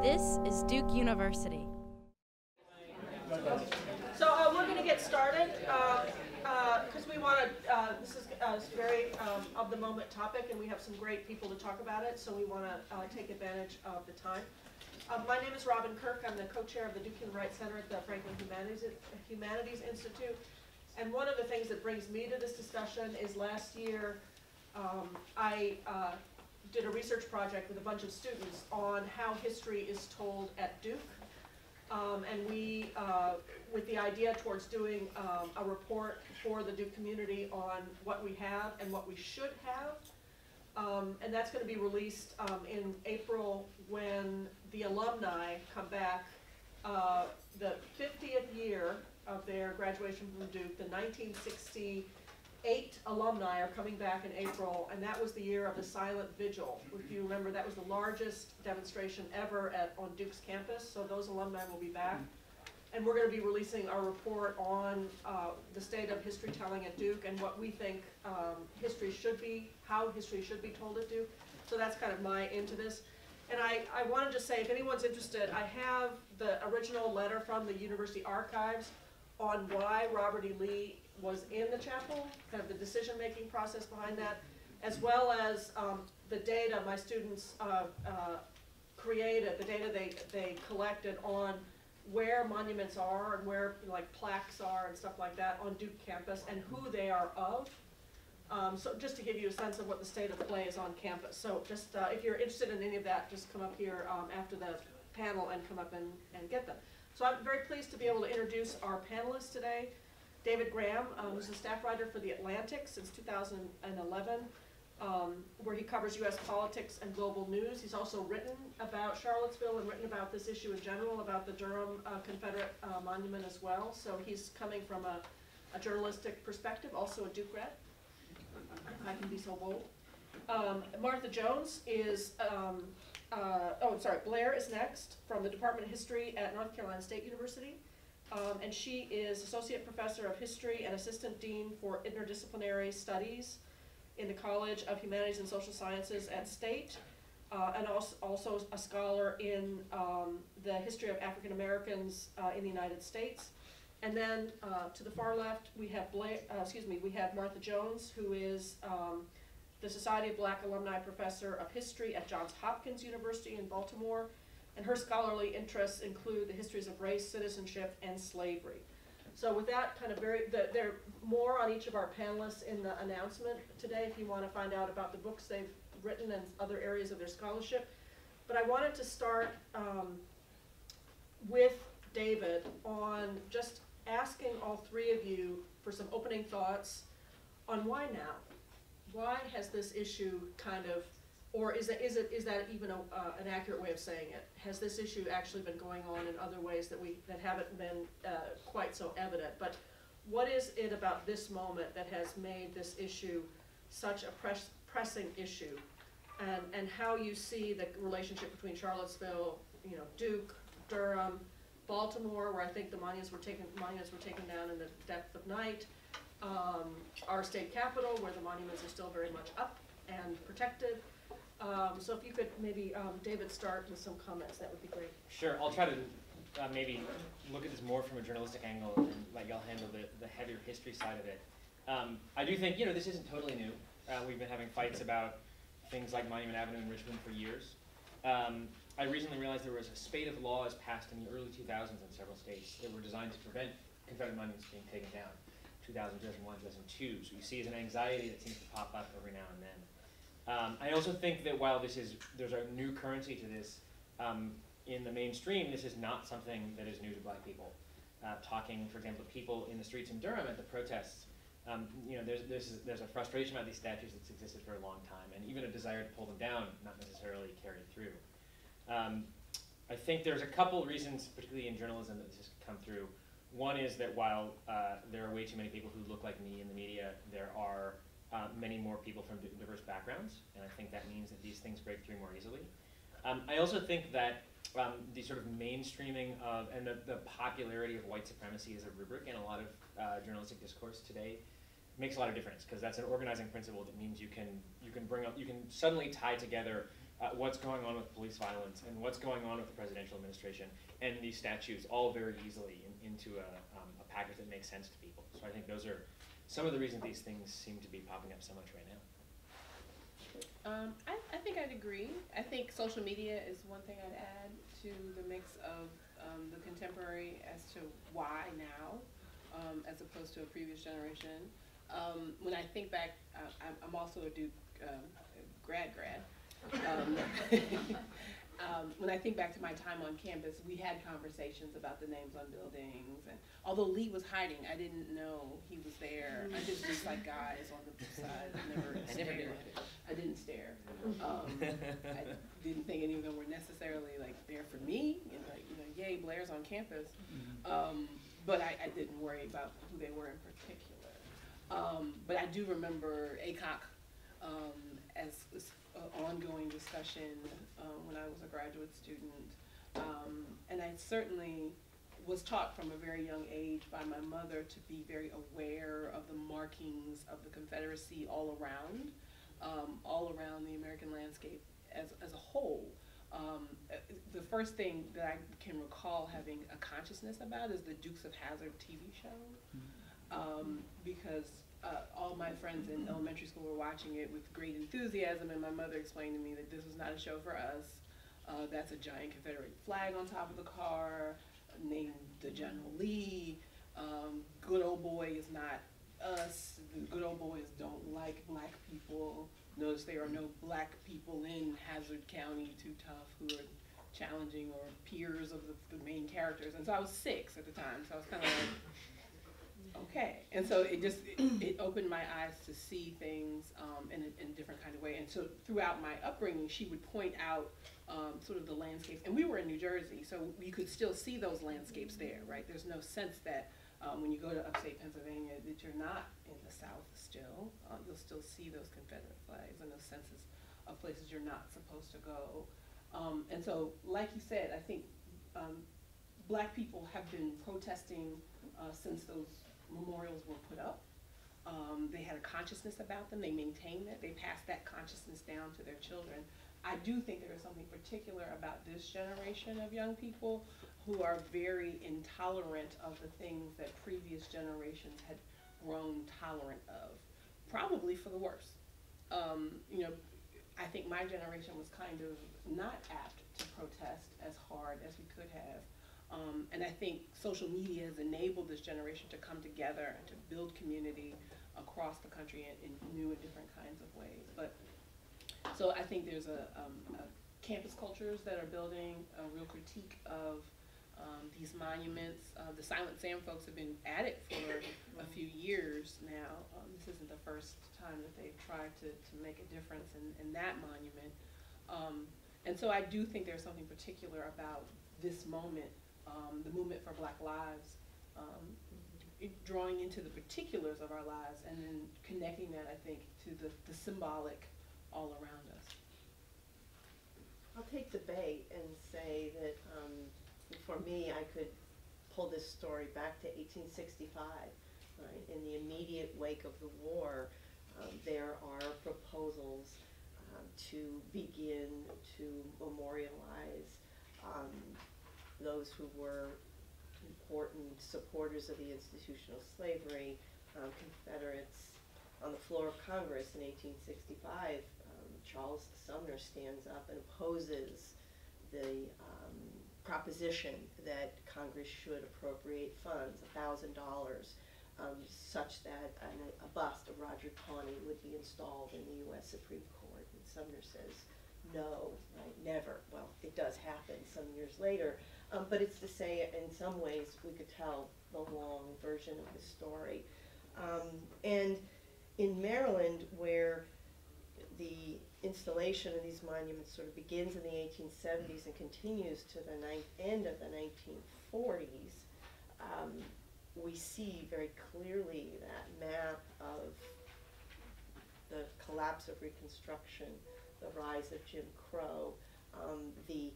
This is Duke University. So we're going to get started because we want to, this is very of the moment topic, and we have some great people to talk about it, so we want to take advantage of the time. My name is Robin Kirk. I'm the co-chair of the Duke Human Rights Center at the Franklin Humanities Institute. And one of the things that brings me to this discussion is last year I did a research project with a bunch of students on how history is told at Duke. And we, with the idea towards doing a report for the Duke community on what we have and what we should have. And that's going to be released in April when the alumni come back. The 50th year of their graduation from Duke, the 1968 alumni are coming back in April, and that was the year of the silent vigil. If you remember, that was the largest demonstration ever on Duke's campus, so those alumni will be back. And we're going to be releasing our report on the state of history telling at Duke and what we think history should be, how history should be told at Duke. So that's kind of my into this. And I wanted to say, if anyone's interested, I have the original letter from the University Archives on why Robert E. Lee was in the chapel, kind of the decision-making process behind that, as well as the data my students created, the data they collected on where monuments are and where plaques are and stuff like that on Duke campus and who they are of. So just to give you a sense of what the state of play is on campus. So just if you're interested in any of that, just come up here after the panel and come up and get them. So I'm very pleased to be able to introduce our panelists today. David Graham, who's a staff writer for The Atlantic since 2011, where he covers U.S. politics and global news. He's also written about Charlottesville and written about this issue in general, about the Durham Confederate Monument as well. So he's coming from a journalistic perspective, also a Duke grad. I can be so bold. Martha Jones is, Blair is next from the Department of History at North Carolina State University. And she is Associate Professor of History and Assistant Dean for Interdisciplinary Studies in the College of Humanities and Social Sciences at State, and also a scholar in the history of African Americans in the United States. And then to the far left, we have we have Martha Jones, who is the Society of Black Alumni Professor of History at Johns Hopkins University in Baltimore. And her scholarly interests include the histories of race, citizenship, and slavery. So with that kind of there are more on each of our panelists in the announcement today if you want to find out about the books they've written and other areas of their scholarship. But I wanted to start with David on just asking all three of you for some opening thoughts on why now? Why has this issue kind of, or is that even an accurate way of saying it? Has this issue actually been going on in other ways that haven't been quite so evident? But what is it about this moment that has made this issue such a pressing issue, and how you see the relationship between Charlottesville, Duke, Durham, Baltimore, where I think the monuments were taken down in the depth of night, our state capital, where the monuments are still very much up and protected. So if you could maybe, David, start with some comments, that would be great. Sure, I'll try to maybe look at this more from a journalistic angle and let y'all handle the heavier history side of it. I do think, this isn't totally new. We've been having fights about things like Monument Avenue in Richmond for years. I recently realized there was a spate of laws passed in the early 2000s in several states that were designed to prevent Confederate monuments being taken down, 2000, 2001, 2002. So you see an anxiety that seems to pop up every now and then. I also think that while there's a new currency to this, in the mainstream, this is not something that is new to Black people. Talking, for example, to people in the streets in Durham at the protests, there's a frustration about these statues that's existed for a long time, and even a desire to pull them down, not necessarily carried through. I think there's a couple reasons, particularly in journalism, that this has come through. One is that while there are way too many people who look like me in the media, there are many more people from diverse backgrounds, and I think that means that these things break through more easily. I also think that the sort of mainstreaming of, and the popularity of white supremacy as a rubric in a lot of journalistic discourse today makes a lot of difference, because that's an organizing principle that means you can suddenly tie together what's going on with police violence and what's going on with the presidential administration and these statutes all very easily into a package that makes sense to people. So I think those are some of the reasons these things seem to be popping up so much right now. I think I'd agree. I think social media is one thing I'd add to the mix of the contemporary as to why now, as opposed to a previous generation. When I think back, I'm also a Duke grad. When I think back to my time on campus, we had conversations about the names on buildings, and although Lee was hiding, I didn't know he was there. I just like guys on the side. I never did. I didn't stare. I didn't think any of them were necessarily like there for me. And like, you know, yay, Blair's on campus. But I didn't worry about who they were in particular. But I do remember ACOC as ongoing discussion when I was a graduate student. And I certainly was taught from a very young age by my mother to be very aware of the markings of the Confederacy all around the American landscape as a whole. The first thing that I can recall having a consciousness about is the Dukes of Hazzard TV show, because all my friends in elementary school were watching it with great enthusiasm, and my mother explained to me that this was not a show for us. That's a giant Confederate flag on top of the car, named the General Lee. Good old boy is not us. The good old boys don't like black people. Notice there are no black people in Hazzard County too tough who are challenging or peers of the main characters. And so I was 6 at the time, so I was kind of like, okay. And so it opened my eyes to see things in a different kind of way. And so throughout my upbringing, she would point out sort of the landscapes. And we were in New Jersey, so you could still see those landscapes there, right? There's no sense that when you go to upstate Pennsylvania that you're not in the South still. You'll still see those Confederate flags and those senses of places you're not supposed to go. And so, like you said, I think black people have been protesting since those memorials were put up. They had a consciousness about them. They maintained it. They passed that consciousness down to their children. I do think there is something particular about this generation of young people who are very intolerant of the things that previous generations had grown tolerant of, probably for the worse. You know, I think my generation was kind of not apt to protest as hard as we could have. And I think social media has enabled this generation to come together and to build community across the country in new and different kinds of ways. But so I think there's a campus cultures that are building a real critique of these monuments. The Silent Sam folks have been at it for a few years now. This isn't the first time that they've tried to make a difference in that monument. And so I do think there's something particular about this moment, the movement for Black Lives, drawing into the particulars of our lives and then connecting that, I think, to the symbolic all around us. I'll take the bait and say that for me, I could pull this story back to 1865. Right? In the immediate wake of the war, there are proposals to begin to memorialize those who were important supporters of the institution of slavery, Confederates. On the floor of Congress in 1865, Charles Sumner stands up and opposes the proposition that Congress should appropriate funds, $1,000, such that a bust of Roger Taney would be installed in the U.S. Supreme Court. And Sumner says, no, right, never. Well, it does happen some years later, but it's to say, in some ways, we could tell the long version of the story. And in Maryland, where the installation of these monuments sort of begins in the 1870s and continues to the end of the 1940s, we see very clearly that map of the collapse of Reconstruction, the rise of Jim Crow, the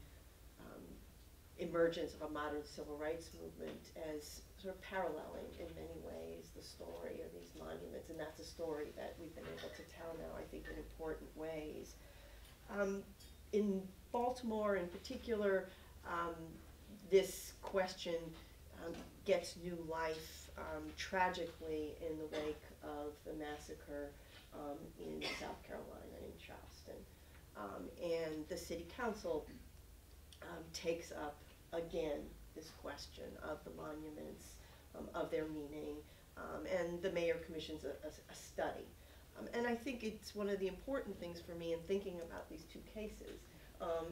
emergence of a modern civil rights movement as sort of paralleling in many ways the story of these monuments, and that's a story that we've been able to tell now, I think, in important ways. in Baltimore in particular, this question gets new life tragically in the wake of the massacre in South Carolina, in Charleston. And the city council takes up again this question of the monuments, of their meaning, and the mayor commissions a study. And I think it's one of the important things for me in thinking about these two cases,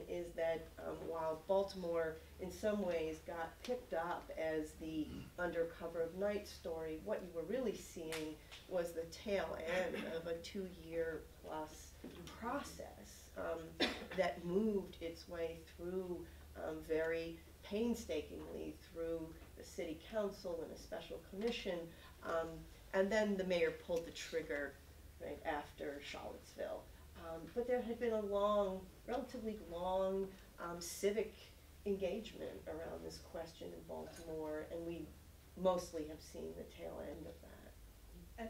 is that while Baltimore in some ways got picked up as the under cover of night story, what you were really seeing was the tail end of a 2-year plus process that moved its way through very painstakingly through the city council and a special commission, and then the mayor pulled the trigger right after Charlottesville. But there had been a long, relatively long civic engagement around this question in Baltimore, and we mostly have seen the tail end of that.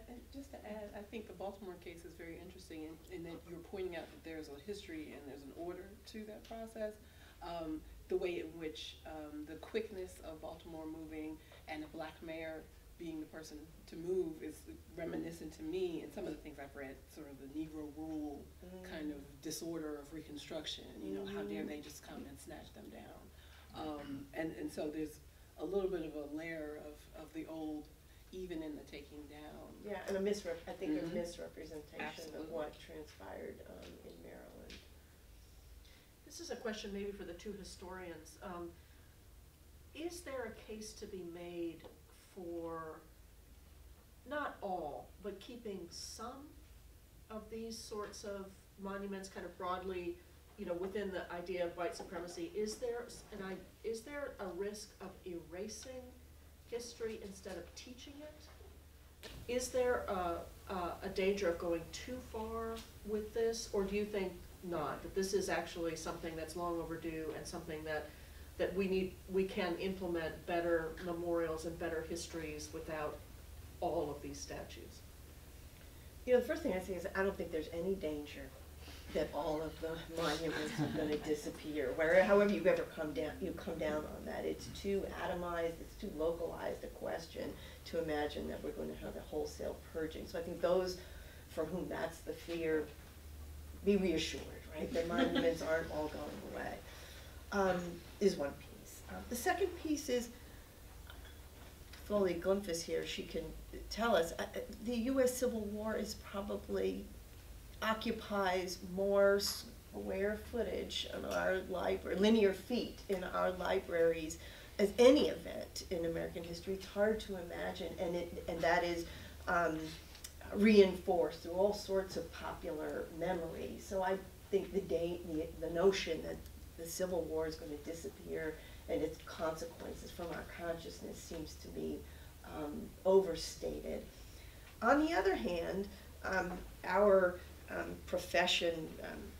And just to add, I think the Baltimore case is very interesting in that you're pointing out that there's a history and there's an order to that process. The way in which the quickness of Baltimore moving and a black mayor being the person to move is reminiscent to me, and some of the things I've read, sort of the Negro rule kind of disorder of Reconstruction, you know, how dare they just come and snatch them down. And so there's a little bit of a layer of the old, even in the taking down. Yeah, and I think a misrepresentation Absolutely. of what transpired in Maryland. This is a question maybe for the two historians. Is there a case to be made for not all, but keeping some of these sorts of monuments kind of broadly, you know, within the idea of white supremacy? Is there a risk of erasing history instead of teaching it? Is there a danger of going too far with this, or do you think not, that this is actually something that's long overdue and something that we can implement better memorials and better histories without all of these statues? You know, the first thing I say is I don't think there's any danger that all of the monuments are going to disappear. However you ever come down on that. It's too atomized, it's too localized a question to imagine that we're going to have a wholesale purging. So I think those for whom that's the fear, be reassured, right? The monuments aren't all going away, is one piece. The second piece is, Foley Glimpf is here, she can tell us, the U.S. Civil War is probably occupies more square footage in our library, linear feet in our libraries as any event in American history. It's hard to imagine, and that is reinforced through all sorts of popular memory. So I think the notion that the Civil War is going to disappear and its consequences from our consciousness seems to be overstated. On the other hand, our profession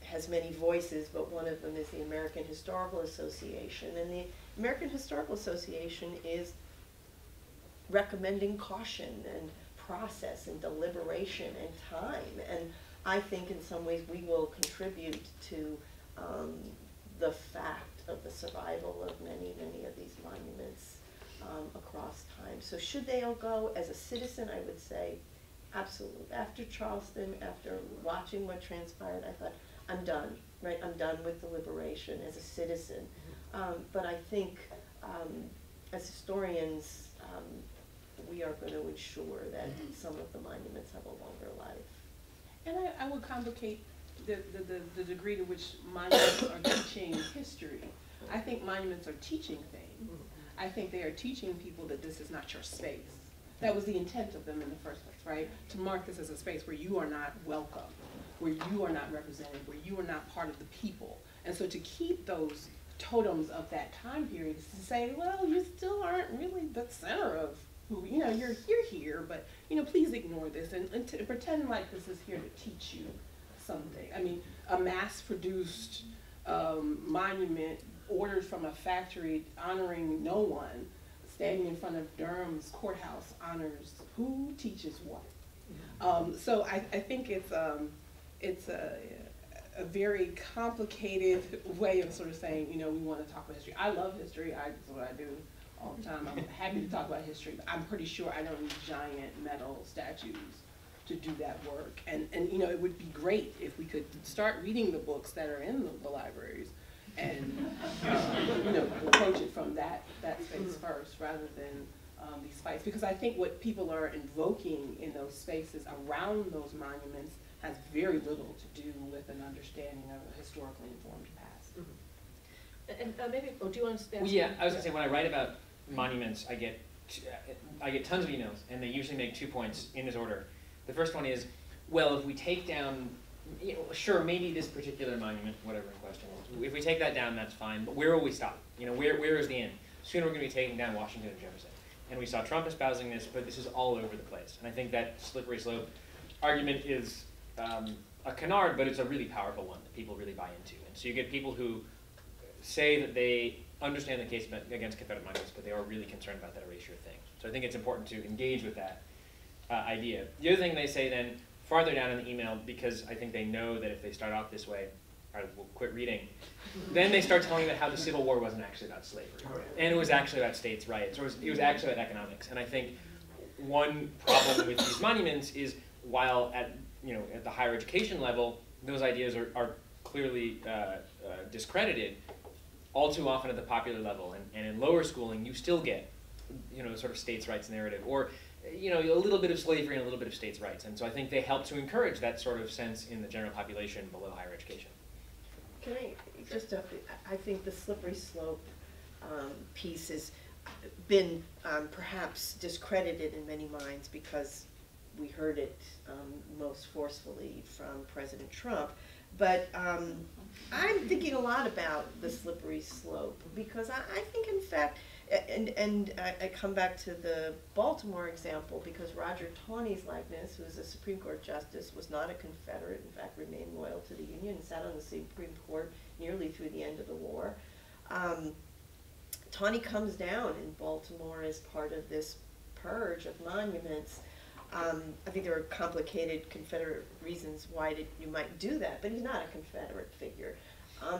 has many voices, but one of them is the American Historical Association, and the American Historical Association is recommending caution and process and deliberation and time, and I think in some ways we will contribute to the fact of the survival of many of these monuments across time. So should they all go? As a citizen, I would say absolutely. After Charleston, after watching what transpired, I thought, I'm done, right? I'm done with deliberation as a citizen. But I think as historians, we are going to ensure that some of the monuments have a longer life. And I would complicate the degree to which monuments are teaching history. I think monuments are teaching things. I think they are teaching people that this is not your space. That was the intent of them in the first place, right? To mark this as a space where you are not welcome, where you are not represented, where you are not part of the people. And so to keep those totems of that time period is to say, well, you still aren't really the center of who, you know, you're here, but, you know, please ignore this and to pretend like this is here to teach you something. I mean, a mass-produced monument ordered from a factory honoring no one, standing in front of Durham's courthouse honors who teaches what. So I think it's a very complicated way of sort of saying, you know, we want to talk about history. I love history. That's what I do all the time. I'm happy to talk about history, but I'm pretty sure I don't need giant metal statues to do that work. And you know, it would be great if we could start reading the books that are in the libraries and you know, approach it from that space first rather than these fights. Because I think what people are invoking in those spaces around those monuments has very little to do with an understanding of a historically informed past. Mm-hmm. And maybe, do you want to stand? Well, yeah, I was gonna say, when I write about monuments, I get tons of emails, and they usually make 2 points in this order. The first one is, well, if we take down, you know, sure, maybe this particular monument, whatever in question, if we take that down, that's fine, but where will we stop? You know, where is the end? Soon we're gonna be taking down Washington and Jefferson. And we saw Trump espousing this, but this is all over the place. And I think that slippery slope argument is a canard, but it's a really powerful one that people really buy into. And so you get people who say that they understand the case against Confederate monuments, but they are really concerned about that erasure thing. So I think it's important to engage with that idea. The other thing they say then, farther down in the email, because I think they know that if they start off this way, I will quit reading, then they start telling about how the Civil War wasn't actually about slavery, and it was actually about states' rights, or it was actually about economics. And I think one problem with these monuments is, while at the higher education level, those ideas are clearly discredited, all too often at the popular level, and in lower schooling, you still get, sort of states' rights narrative, or a little bit of slavery and a little bit of states' rights. And so I think they help to encourage that sort of sense in the general population below higher education. Can I just, I think the slippery slope piece has been perhaps discredited in many minds because we heard it most forcefully from President Trump. But I'm thinking a lot about the slippery slope because I think, in fact, and I come back to the Baltimore example because Roger Taney's likeness, who's a Supreme Court justice, was not a Confederate, in fact remained loyal to the Union and sat on the Supreme Court nearly through the end of the war. Taney comes down in Baltimore as part of this purge of monuments. I think there are complicated Confederate reasons why you might do that, but he's not a Confederate figure.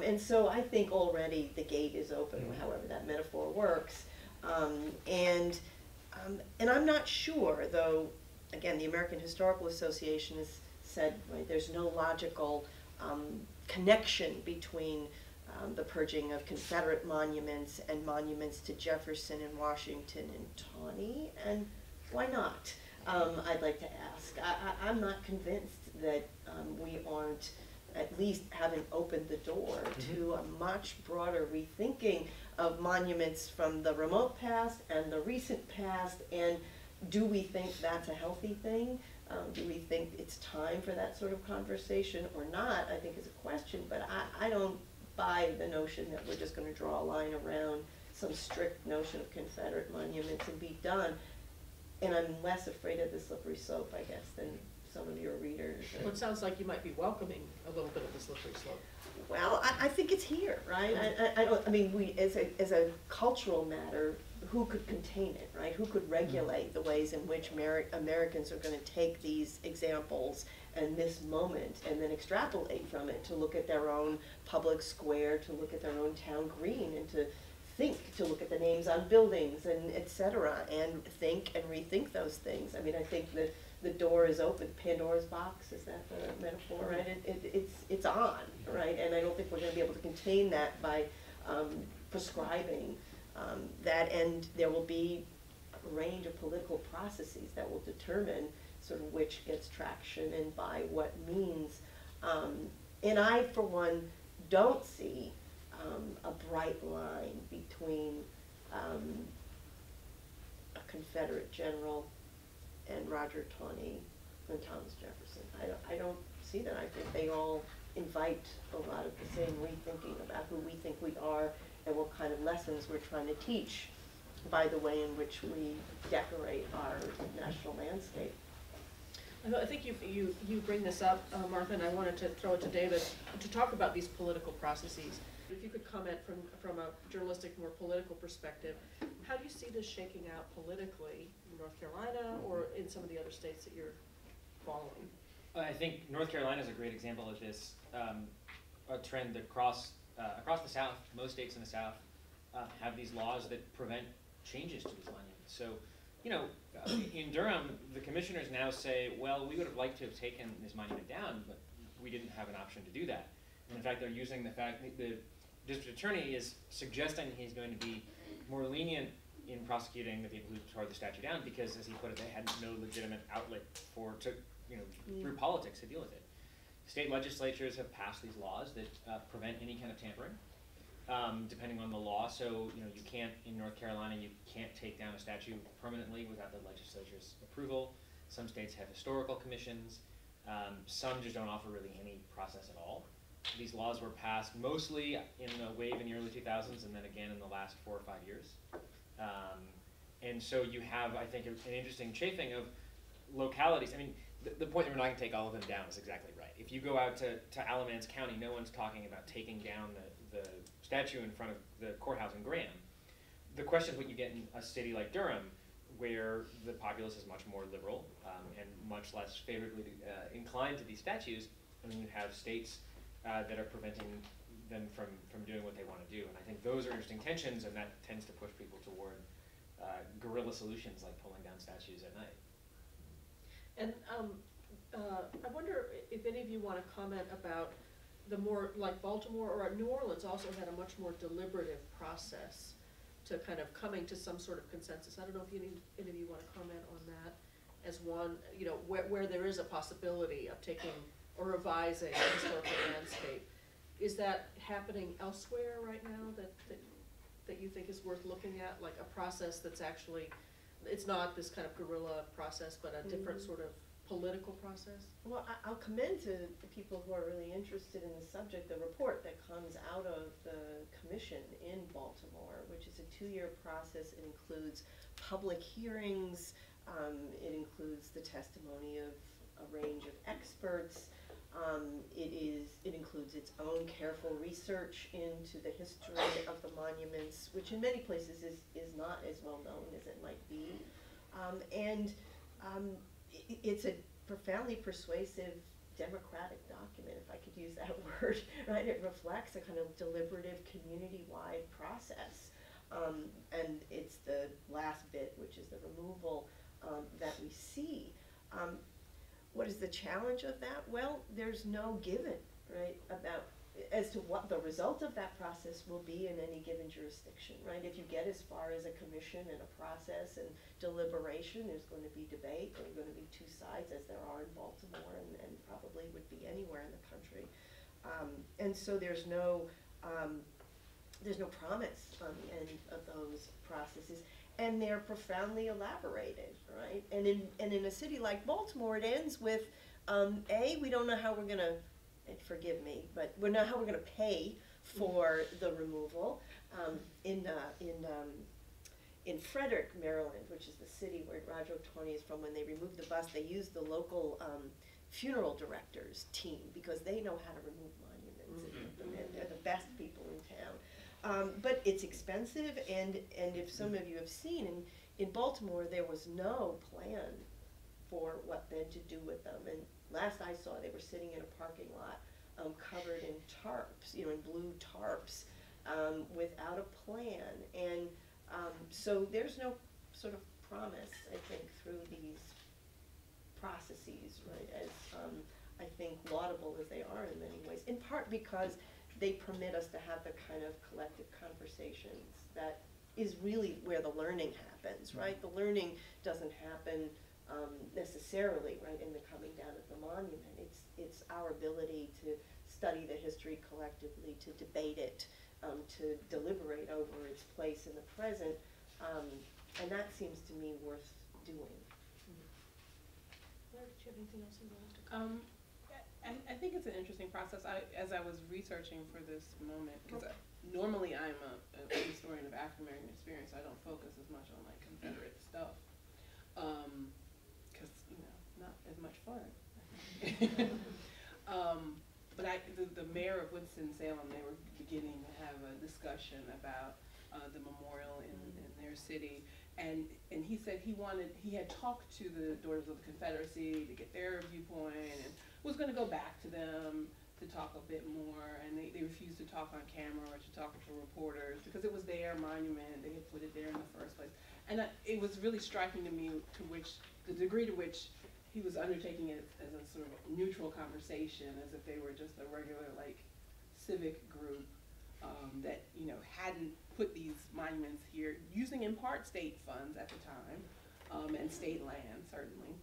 And so I think already the gate is open, however that metaphor works. And I'm not sure, though, again, the American Historical Association has said, right, there's no logical connection between the purging of Confederate monuments and monuments to Jefferson and Washington and Taney, and why not? I'd like to ask. I'm not convinced that we aren't at least haven't opened the door to a much broader rethinking of monuments from the remote past and the recent past, and do we think that's a healthy thing? Do we think it's time for that sort of conversation or not, I think is a question, but I don't buy the notion that we're just going to draw a line around some strict notion of Confederate monuments and be done. And I'm less afraid of the slippery slope, I guess, than some of your readers. Well, it sounds like you might be welcoming a little bit of the slippery slope. Well, I think it's here, right? I mean, we, as a cultural matter, who could contain it, right? Who could regulate the ways in which Americans are going to take these examples and this moment and then extrapolate from it to look at their own public square, to look at their own town green, and to look at the names on buildings and et cetera, and think and rethink those things. I mean, I think that the door is open. Pandora's box, is that the metaphor, right? It's on, right? And I don't think we're going to be able to contain that by prescribing that, and there will be a range of political processes that will determine sort of which gets traction and by what means. And I, for one, don't see a bright line between a Confederate general and Roger Taney and Thomas Jefferson. I don't see that. I think they all invite a lot of the same rethinking about who we think we are and what kind of lessons we're trying to teach by the way in which we decorate our national landscape. I think you bring this up, Martha, and I wanted to throw it to David to talk about these political processes. If you could comment from a journalistic, more political perspective, how do you see this shaking out politically in North Carolina or in some of the other states that you're following? I think North Carolina is a great example of this. a trend that across the South, most states in the South have these laws that prevent changes to these monuments. So, you know, in Durham, the commissioners now say, well, we would have liked to have taken this monument down, but we didn't have an option to do that. And in fact, they're using the fact that the district attorney is suggesting he's going to be more lenient in prosecuting the people who tore the statue down because, as he put it, they had no legitimate outlet through politics to deal with it. State legislatures have passed these laws that prevent any kind of tampering, depending on the law. So, you know, you can't, in North Carolina, you can't take down a statue permanently without the legislature's approval. Some states have historical commissions. Some just don't offer really any process at all. These laws were passed mostly in a wave in the early 2000s and then again in the last 4 or 5 years. And so you have, I think, an interesting chafing of localities. I mean, the point that we're not going to take all of them down is exactly right. If you go out to Alamance County, no one's talking about taking down the statue in front of the courthouse in Graham. The question is what you get in a city like Durham, where the populace is much more liberal and much less favorably inclined to these statues, and then you have states that are preventing them from doing what they want to do. And I think those are interesting tensions, and that tends to push people toward guerrilla solutions like pulling down statues at night. And I wonder if any of you want to comment about the more, like Baltimore or New Orleans also had a much more deliberative process to kind of coming to some sort of consensus. I don't know if any of you want to comment on that as one, you know, where there is a possibility of taking or revising a historical landscape. Is that happening elsewhere right now that you think is worth looking at, like a process that's actually, it's not this kind of guerrilla process, but a different sort of political process? Well, I'll commend to the people who are really interested in the subject the report that comes out of the commission in Baltimore, which is a 2-year process. It includes public hearings, it includes the testimony of a range of experts. It includes its own careful research into the history of the monuments, which in many places is not as well known as it might be. It's a profoundly persuasive democratic document, if I could use that word, right? It reflects a kind of deliberative community-wide process. And it's the last bit, which is the removal that we see. What is the challenge of that? Well, there's no given, right, as to what the result of that process will be in any given jurisdiction, right? If you get as far as a commission and a process and deliberation, there's going to be debate. There are going to be two sides, as there are in Baltimore and probably would be anywhere in the country. And so there's no promise on the end of those processes. And they're profoundly elaborated, right? And in a city like Baltimore, it ends with, we don't know how we're gonna, and forgive me, but we don't know how we're gonna pay for the removal. In Frederick, Maryland, which is the city where Roger Tony is from, when they removed the bust, they used the local funeral directors team because they know how to remove monuments, and they're the best people in town. But it's expensive, and if some of you have seen, in Baltimore, there was no plan for what then to do with them. And last I saw, they were sitting in a parking lot covered in tarps, you know, in blue tarps, without a plan. And so there's no sort of promise, I think, through these processes, right, as I think laudable as they are in many ways, in part because they permit us to have the kind of collective conversations that is really where the learning happens, right? The learning doesn't happen necessarily, right, in the coming down of the monument. It's our ability to study the history collectively, to debate it, to deliberate over its place in the present, and that seems to me worth doing. Blair, did you have anything else you wanted to comment? I think it's an interesting process. As I was researching for this moment, because normally I'm a historian of African American experience, so I don't focus as much on like Confederate stuff, because not as much fun. But the mayor of Winston-Salem, they were beginning to have a discussion about the memorial in their city. And he said he had talked to the Daughters of the Confederacy to get their viewpoint and was going to go back to them to talk a bit more, and they refused to talk on camera or to talk to reporters because it was their monument. They had put it there in the first place. And it was really striking to me the degree to which he was undertaking it as a sort of neutral conversation, as if they were just a regular, like, civic group that, you know, hadn't put these monuments here, using in part state funds at the time, and state land, certainly,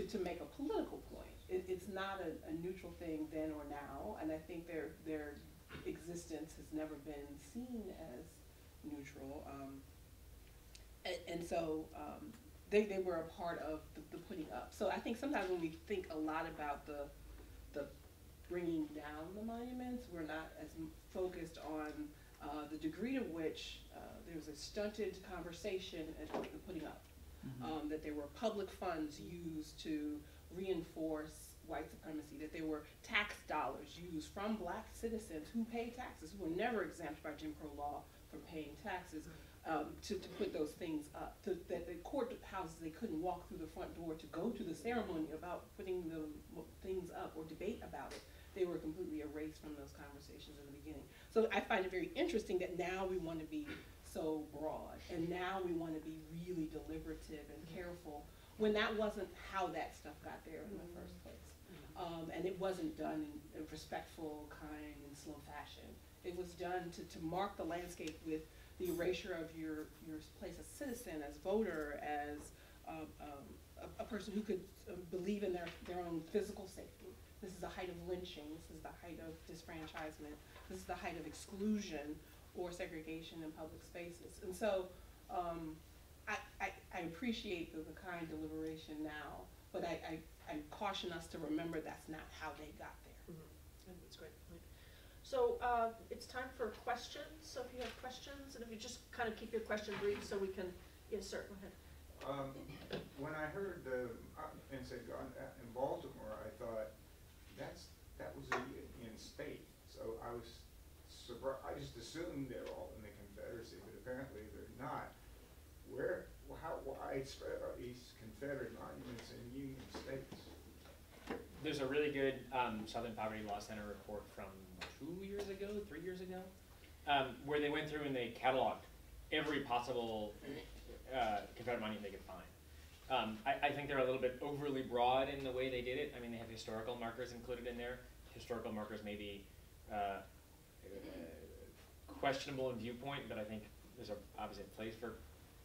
to make a political point. It's not a neutral thing then or now, and I think their existence has never been seen as neutral. And so they were a part of the putting up. So I think sometimes when we think a lot about the bringing down the monuments, we're not as focused on the degree to which there's a stunted conversation at the putting up. That there were public funds used to reinforce white supremacy, that there were tax dollars used from black citizens who pay taxes, who were never exempt by Jim Crow law from paying taxes, to put those things up. That the courthouses, they couldn't walk through the front door to go to the ceremony about putting the things up or debate about it. They were completely erased from those conversations in the beginning. So I find it very interesting that now we want to be so broad, and now we want to be really deliberative and careful, when that wasn't how that stuff got there in the first place. And it wasn't done in a respectful, kind, and slow fashion. It was done to mark the landscape with the erasure of your place as citizen, as voter, as a person who could believe in their own physical safety. This is the height of lynching. This is the height of disfranchisement. This is the height of exclusion or segregation in public spaces. And so I appreciate the kind deliberation now, but I caution us to remember that's not how they got there. That's great. So it's time for questions. So if you have questions, and if you just kind of keep your question brief so we can, yes, sir, go ahead. When I heard in Baltimore, I thought that was a Union state. So I was surprised. I just assumed they're all in the Confederacy, but apparently they're not. How widespread are these Confederate monuments in Union states? There's a really good Southern Poverty Law Center report from 3 years ago, where they went through and they cataloged every possible Confederate monument they could find. I think they're a little bit overly broad in the way they did it. I mean, they have historical markers included in there. Historical markers may be questionable in viewpoint, but I think there's obviously a place for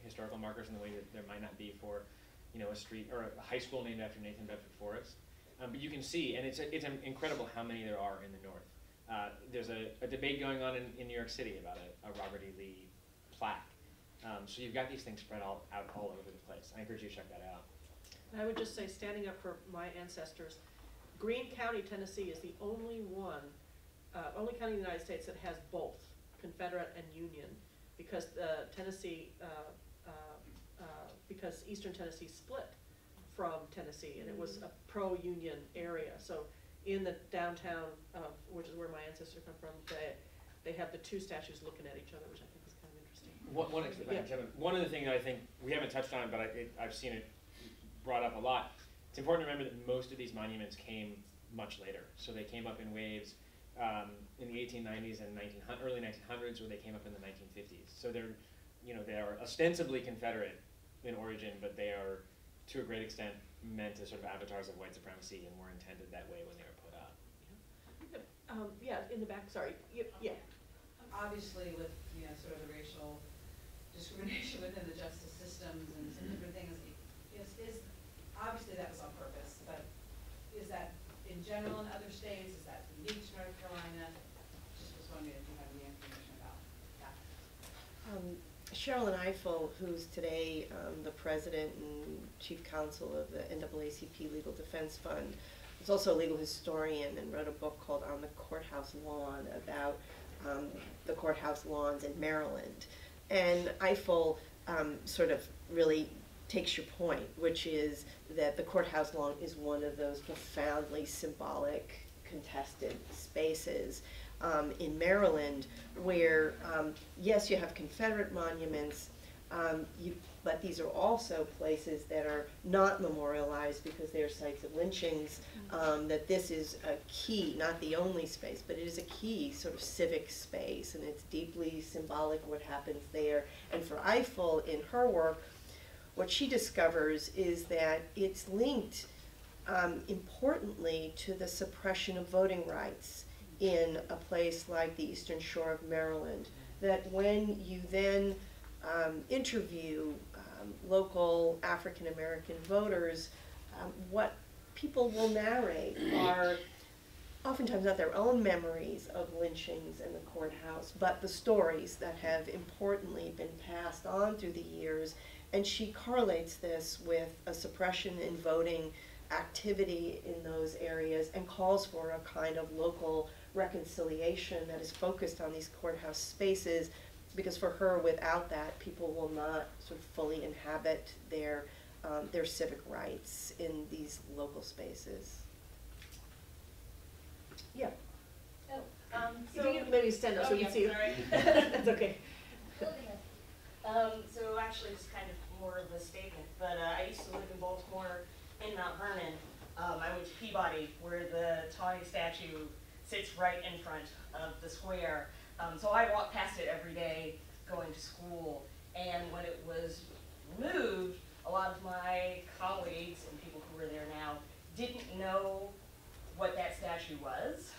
historical markers in the way that there might not be for, you know, a street or a high school named after Nathan Bedford Forrest. But you can see, and it's incredible how many there are in the North. There's a debate going on in New York City about a Robert E. Lee plaque. So you've got these things spread out all over the place. I encourage you to check that out. And I would just say, standing up for my ancestors, Greene County, Tennessee is the only county in the United States that has both Confederate and Union, because Tennessee, because Eastern Tennessee split from Tennessee, and it was a pro-Union area. So in the downtown, which is where my ancestors come from, they have the two statues looking at each other, which I think is kind of interesting. One of the things I think we haven't touched on, but I've seen it brought up a lot. It's important to remember that most of these monuments came much later. So they came up in waves in the 1890s and early 1900s, or they came up in the 1950s. So they are ostensibly Confederate in origin, but they are, to a great extent, meant as sort of avatars of white supremacy and were intended that way when they were put up. Yeah, in the back, sorry. Yeah. Obviously, with sort of the racial discrimination within the justice systems and some different things, is obviously that was on purpose, but is that in general in other states? Is that unique to North Carolina? Just was wondering if you have any information about that. Sherilyn Eiffel, who's today the president and chief counsel of the NAACP Legal Defense Fund, is also a legal historian and wrote a book called On the Courthouse Lawn about the courthouse lawns in Maryland. And Eiffel sort of really takes your point, which is that the courthouse lawn is one of those profoundly symbolic, contested spaces in Maryland where, yes, you have Confederate monuments, But these are also places that are not memorialized because they are sites of lynchings, that this is a key, not the only space, but it is a key sort of civic space, and it's deeply symbolic what happens there. And for Eiffel, in her work, what she discovers is that it's linked importantly to the suppression of voting rights in a place like the Eastern Shore of Maryland. That when you then interview local African American voters, what people will narrate are oftentimes not their own memories of lynchings in the courthouse, but the stories that have importantly been passed on through the years. And she correlates this with a suppression in voting activity in those areas and calls for a kind of local reconciliation that is focused on these courthouse spaces, because for her, without that, people will not sort of fully inhabit their civic rights in these local spaces. Yeah. Oh, If you can maybe stand up so we can see you. sorry. That's okay. So actually it's kind of more of a statement, but I used to live in Baltimore in Mount Vernon. I went to Peabody, where the tonic statue sits right in front of the square. So I walk past it every day going to school, and when it was removed, a lot of my colleagues and people who are there now didn't know what that statue was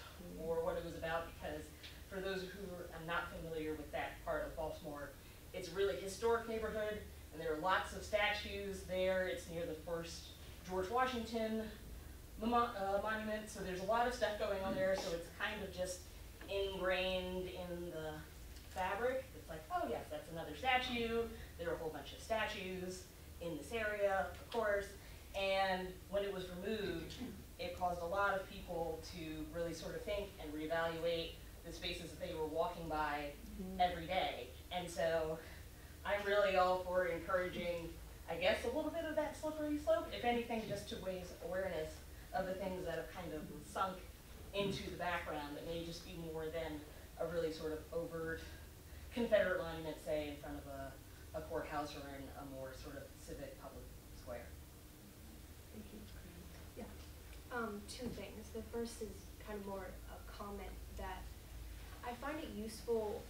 or what it was about, because for those who are not familiar with that part of Baltimore, it's a really historic neighborhood, and there are lots of statues there. It's near the first George Washington monument, so there's a lot of stuff going on there, so it's kind of just ingrained in the fabric. It's like, oh yes, that's another statue. There are a whole bunch of statues in this area, of course, and when it was removed, it caused a lot of people to really sort of think and reevaluate the spaces that they were walking by every day. And so I'm really all for encouraging, I guess, a little bit of that slippery slope, if anything, just to raise awareness of the things that have kind of sunk into the background that may just be more than a really sort of overt Confederate monument, say, in front of a courthouse or in a more sort of civic public square. Thank you. Yeah. Two things. The first is kind of more a comment that I find it useful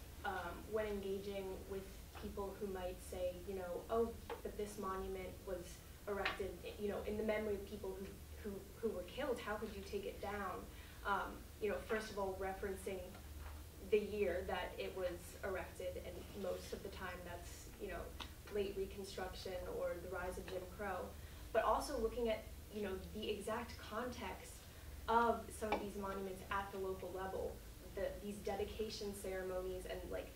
when engaging with people who might say, you know, oh, but this monument was erected, you know, in the memory of people who were killed. How could you take it down? You know, first of all, referencing the year that it was erected, and most of the time that's, you know, late Reconstruction or the rise of Jim Crow, but also looking at, you know, the exact context of some of these monuments at the local level, these dedication ceremonies, and like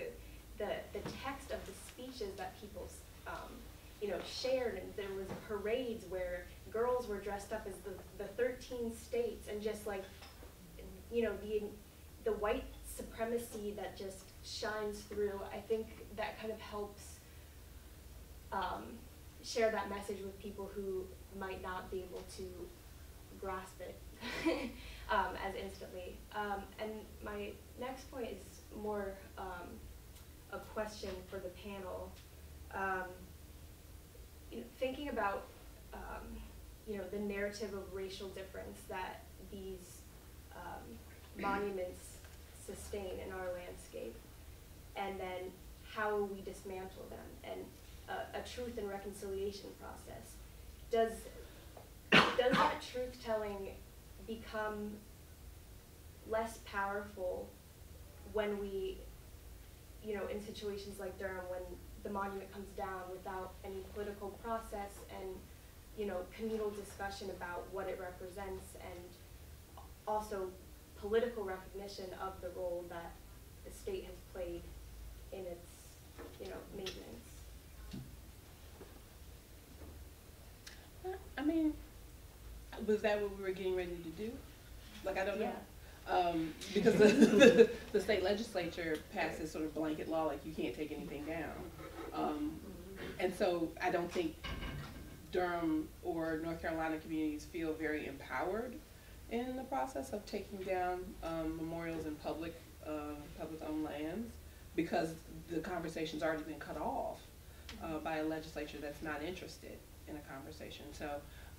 the text of the speeches that people you know, shared, and there was parades where girls were dressed up as the 13 states, and just like, you know, the white supremacy that just shines through. I think that kind of helps share that message with people who might not be able to grasp it as instantly. And my next point is more a question for the panel. You know, thinking about you know, the narrative of racial difference that these monuments sustain in our landscape, and then how we dismantle them, and a truth and reconciliation process. Does that truth-telling become less powerful when we, you know, in situations like Durham, when the monument comes down without any political process and, you know, communal discussion about what it represents, and also political recognition of the role that the state has played in its, you know, maintenance? I mean, was that what we were getting ready to do? Like, I don't know. Yeah. Because the state legislature passed this sort of blanket law, like you can't take anything down. And so I don't think Durham or North Carolina communities feel very empowered in the process of taking down memorials in public-owned lands, because the conversation's already been cut off. by a legislature that's not interested in a conversation. So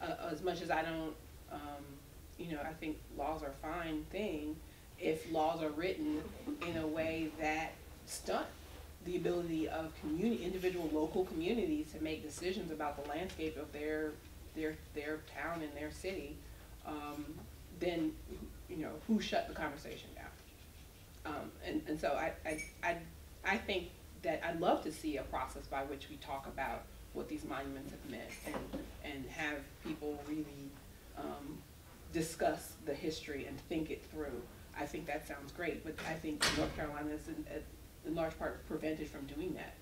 as much as I don't, I think laws are a fine thing if laws are written in a way that stunt the ability of individual local communities to make decisions about the landscape of their town and their city, then who shut the conversation down? And so I think that I'd love to see a process by which we talk about what these monuments have meant and have people really discuss the history and think it through. I think that sounds great, but I think North Carolina is in large part prevented from doing that.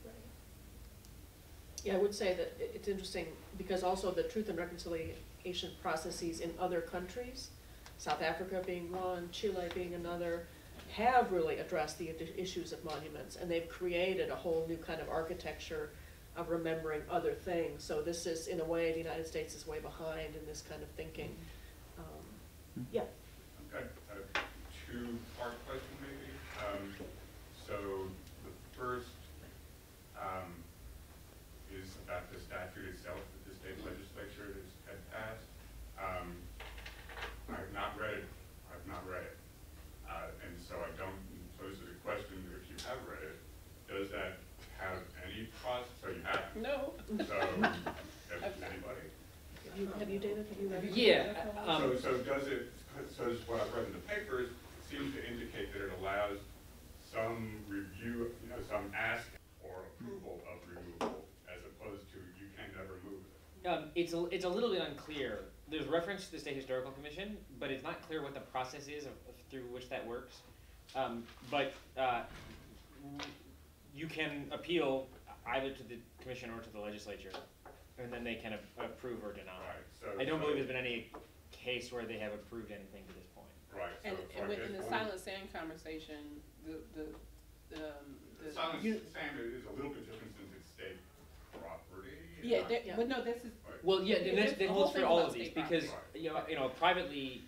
Yeah, I would say that it's interesting because also the truth and reconciliation processes in other countries, South Africa being one, Chile being another, have really addressed the issues of monuments, and they've created a whole new kind of architecture of remembering other things. So this is, in a way, the United States is way behind in this kind of thinking. Yeah. I've got a two-part question, maybe. So the first is about the statute itself that the state legislature had passed. I have not read it. I've not read it. And so I don't pose the question if you have read it. Does that have any process? So you have. No. So anybody? Have you, David? Have you read it? Yeah. So does it? So what I've read in the papers seems to indicate that it allows some review, some ask or approval of removal, as opposed to you can never move it. It's a little bit unclear. There's reference to the State Historical Commission, but it's not clear what the process is through which that works. But you can appeal either to the commission or to the legislature, and then they can approve or deny. Right. So I don't believe there's been any case where they have approved anything to this point. Right. And So in the silent sand conversation, the silent sand is a little bit different since it's state property. yeah, but no, this is Right. Well, yeah, and that The holds whole for thing all about of these state because property. Privately,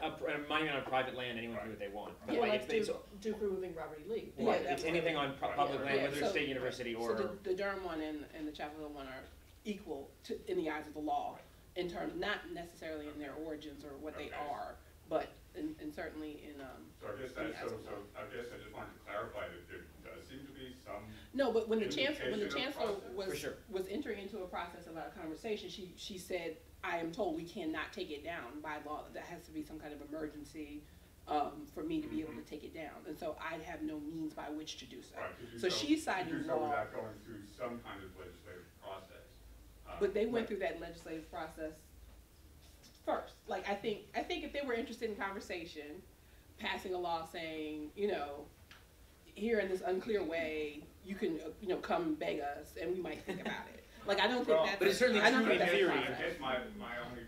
a monument on private land, anyone can do what they want. But Yeah, like like it's Duke removing Robert E. Lee. right, Yeah, it's anything on public land, whether it's state university or. So the Durham one and the Chapel Hill one are equal in the eyes of the law in terms, not necessarily in their origins or what they are, but and certainly in So I guess that's I guess I just wanted to clarify that there does seem to be some. No, but when the chancellor process. was entering into a process about a conversation, she said, "I am told we cannot take it down by law. That has to be some kind of emergency for me to be able to take it down, and so I have no means by which to do so." Right, So she's citing to do so law. without going through some kind of legislative process. But they went through that legislative process first. Like I think if they were interested in conversation, passing a law saying, here in this unclear way, you can come beg us and we might think about it. Like I don't think that's. But it's certainly I don't true think in that's theory. process. I guess my only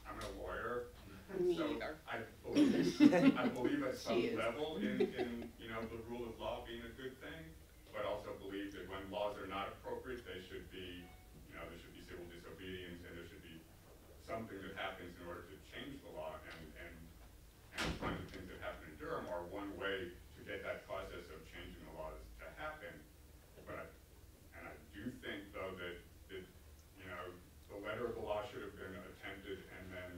I'm a lawyer. Me So either. I believe at some She is. level in the rule of law being a good thing, but also believe that when laws are not appropriate, they should be, there should be civil disobedience, and there should be something that happens in order to change the law, and the kinds of things that happen in Durham are one way to get that process of changing the laws to happen. But I do think though that the letter of the law should have been attempted, and then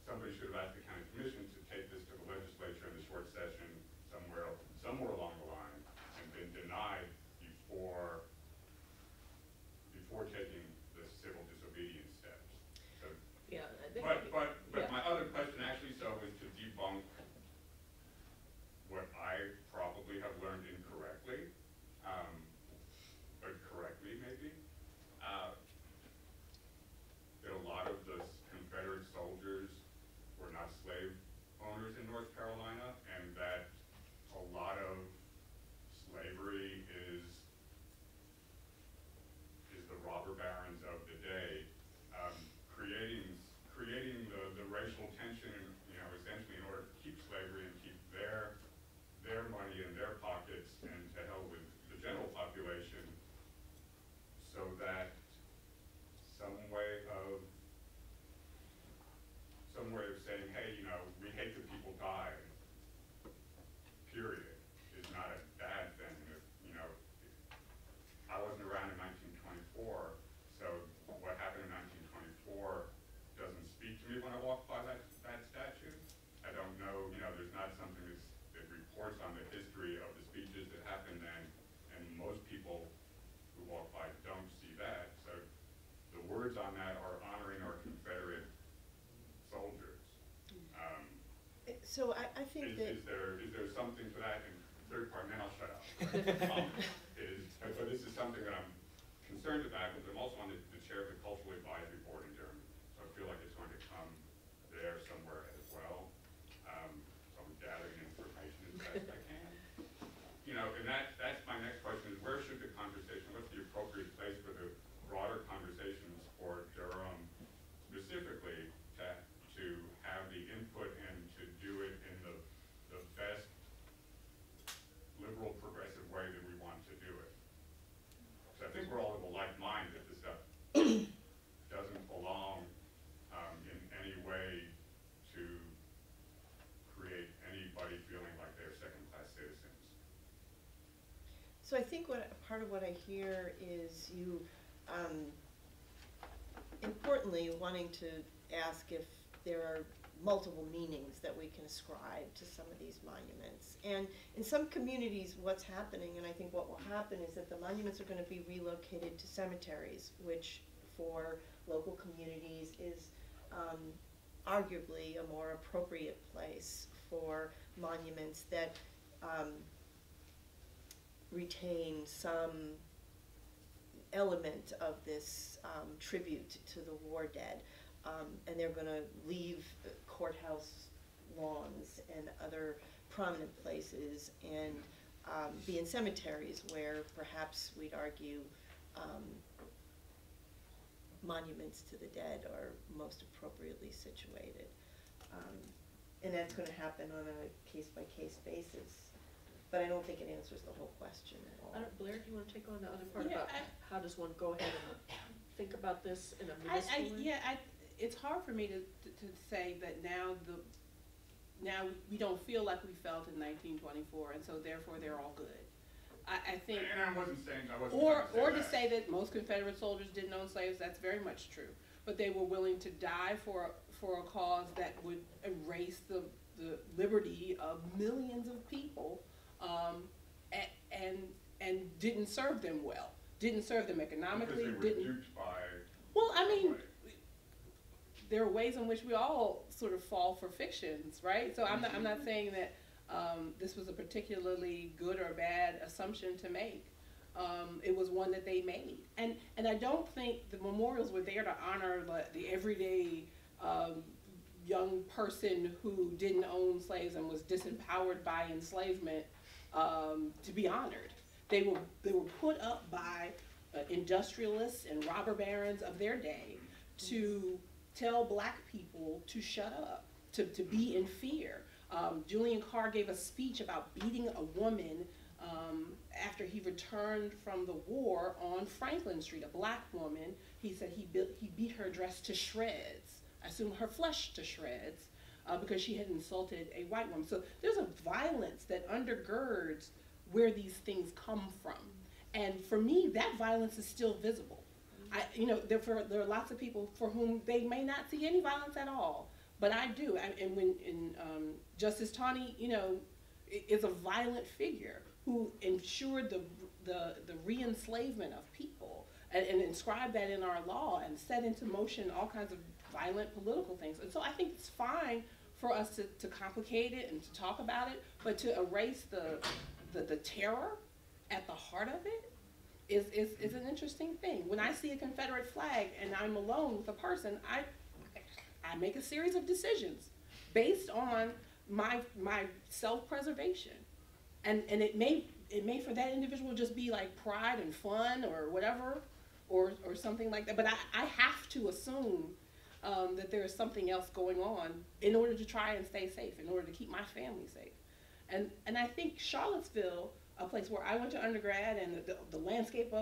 somebody should have asked the county commission to take this to the legislature in the short session somewhere along the line, and been denied before taking the civil disobedience steps. So Yeah, So I think that. Is there something to that? And third part, and then I'll shut up. But this is something that I'm concerned about, because I'm also on the chair of the Cultural Advisory Board in Durham, so I feel like it's going to come there somewhere as well. So I'm gathering information as best I can. You know, and that's my next question, is where should the conversation, what's the appropriate place for the broader conversations for Durham specifically to have the input and to do it in the best liberal progressive way that we want to do it. So I think we're all of a like mind that this stuff doesn't belong in any way to create anybody feeling like they're second-class citizens. So I think part of what I hear is you, importantly, wanting to ask if there are multiple meanings that we can ascribe to some of these monuments. And in some communities, what's happening, and I think what will happen, is that the monuments are going to be relocated to cemeteries, which for local communities is arguably a more appropriate place for monuments that retain some element of this tribute to the war dead. And they're going to leave courthouse lawns and other prominent places and be in cemeteries where perhaps we'd argue monuments to the dead are most appropriately situated. And that's going to happen on a case-by-case basis. But I don't think it answers the whole question at all. Blair, do you want to take on the other part Yeah, about how does one go ahead and think about this in a municipal way? It's hard for me to say that now we don't feel like we felt in 1924, and so therefore they're all good. I think, and I wasn't saying, or to say that most Confederate soldiers didn't own slaves. That's very much true. But they were willing to die for a cause that would erase the liberty of millions of people, and didn't serve them well. Didn't serve them economically. Because they were duped by. Well, I mean, there are ways in which we all sort of fall for fictions, right? So I'm not saying that this was a particularly good or bad assumption to make. It was one that they made, and I don't think the memorials were there to honor the everyday young person who didn't own slaves and was disempowered by enslavement to be honored. They were put up by industrialists and robber barons of their day to tell black people to shut up, to be in fear. Julian Carr gave a speech about beating a woman after he returned from the war on Franklin Street, a black woman. He said he beat her dress to shreds, I assume her flesh to shreds, because she had insulted a white woman. So there's a violence that undergirds where these things come from. And for me, that violence is still visible. There are lots of people for whom they may not see any violence at all, but I do. And when Justice Taney, is a violent figure who ensured the re-enslavement of people and inscribed that in our law and set into motion all kinds of violent political things. And so I think it's fine for us to complicate it and to talk about it, but to erase the terror at the heart of it is an interesting thing. When I see a Confederate flag and I'm alone with a person, I make a series of decisions based on my self-preservation, and it may for that individual just be like pride and fun or whatever, or something like that. But I have to assume that there is something else going on in order to try and stay safe, in order to keep my family safe. And I think Charlottesville, a place where I went to undergrad, and the landscape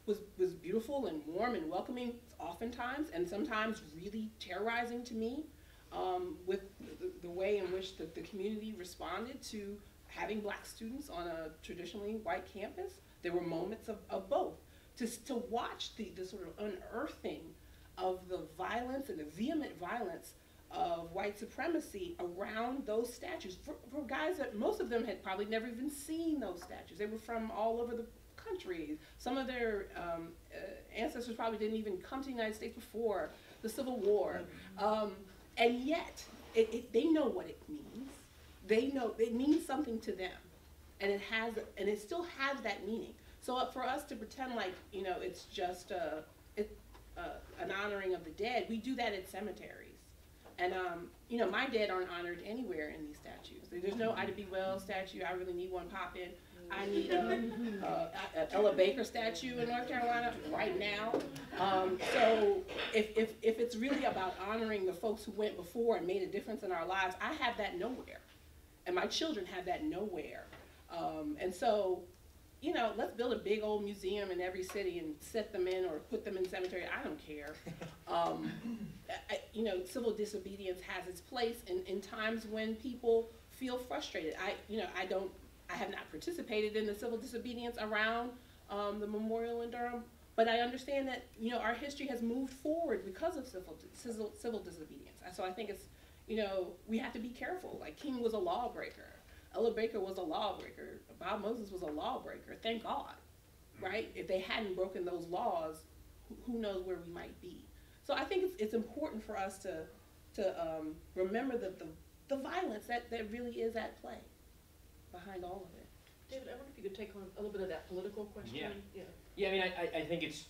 was beautiful and warm and welcoming oftentimes, and sometimes really terrorizing to me, with the way in which the community responded to having black students on a traditionally white campus. There were moments of both. To watch the sort of unearthing of the violence and the vehement violence of white supremacy around those statues for guys that most of them had probably never even seen those statues. They were from all over the country. Some of their ancestors probably didn't even come to the United States before the Civil War. And yet, they know what it means. they know it means something to them, and it still has that meaning. So for us to pretend like, you know, it's just an honoring of the dead, we do that at cemeteries. And, you know, my dead aren't honored anywhere in these statues. There's no Ida B. Wells statue. I really need one pop in. I need an Ella Baker statue in North Carolina right now. So if it's really about honoring the folks who went before and made a difference in our lives, I have that nowhere. And my children have that nowhere. And so, you know, let's build a big old museum in every city and set them in or put them in cemetery. I don't care. You know, civil disobedience has its place in times when people feel frustrated. I have not participated in the civil disobedience around the memorial in Durham, but I understand that, you know, our history has moved forward because of civil disobedience. So I think it's, you know, we have to be careful. Like, King was a lawbreaker. Ella Baker was a lawbreaker. Bob Moses was a lawbreaker. Thank God, right? If they hadn't broken those laws, who knows where we might be. So I think it's important for us to remember the violence that really is at play behind all of it. David, I wonder if you could take on a little bit of that political question. Yeah. I mean, I think it's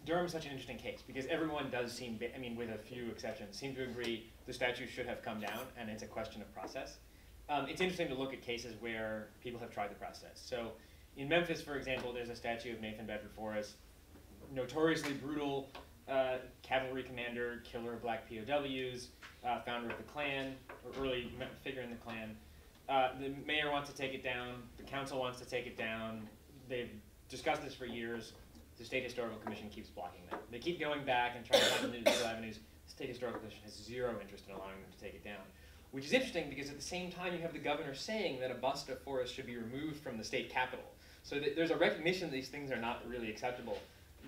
Durham's such an interesting case because everyone does seem, I mean, with a few exceptions, seem to agree the statue should have come down, and it's a question of process. It's interesting to look at cases where people have tried the process. So in Memphis, for example, there's a statue of Nathan Bedford Forrest, notoriously brutal cavalry commander, killer of black POWs, founder of the Klan, or early figure in the Klan. The mayor wants to take it down. The council wants to take it down. They've discussed this for years. The State Historical Commission keeps blocking them. They keep going back and trying to find new avenues. The State Historical Commission has zero interest in allowing them to take it down, which is interesting because at the same time you have the governor saying that a bust of Forrest should be removed from the state capitol. So there's a recognition that these things are not really acceptable,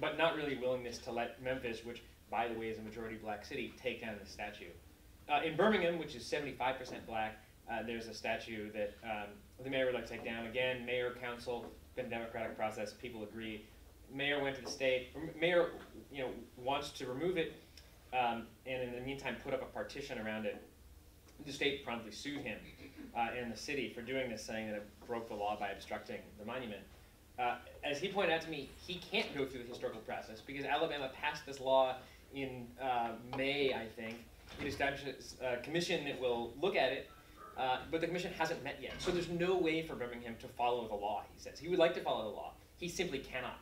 but not really willingness to let Memphis, which by the way is a majority black city, take down the statue. In Birmingham, which is 75% black, there's a statue that the mayor would like to take down. Again, mayor, council, been a democratic process, people agree. Mayor went to the state, mayor, you know, wants to remove it, and in the meantime put up a partition around it. The state promptly sued him and the city for doing this, saying that it broke the law by obstructing the monument. As he pointed out to me, he can't go through the historical process because Alabama passed this law in May, I think. It establishes a commission that will look at it, but the commission hasn't met yet. So there's no way for Birmingham to follow the law, he says. He would like to follow the law. He simply cannot.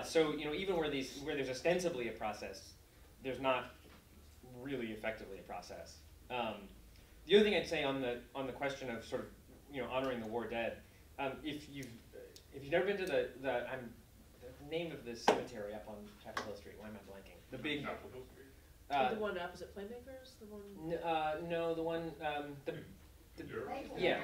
So, you know, even where there's ostensibly a process, there's not really effectively a process. The other thing I'd say on the question of sort of, you know, honoring the war dead, if you've never been to the name of the cemetery up on Chapel Hill Street, why am I blanking? The big Chapel Hill Street. The one opposite Playmakers, the one. No, the one Yeah.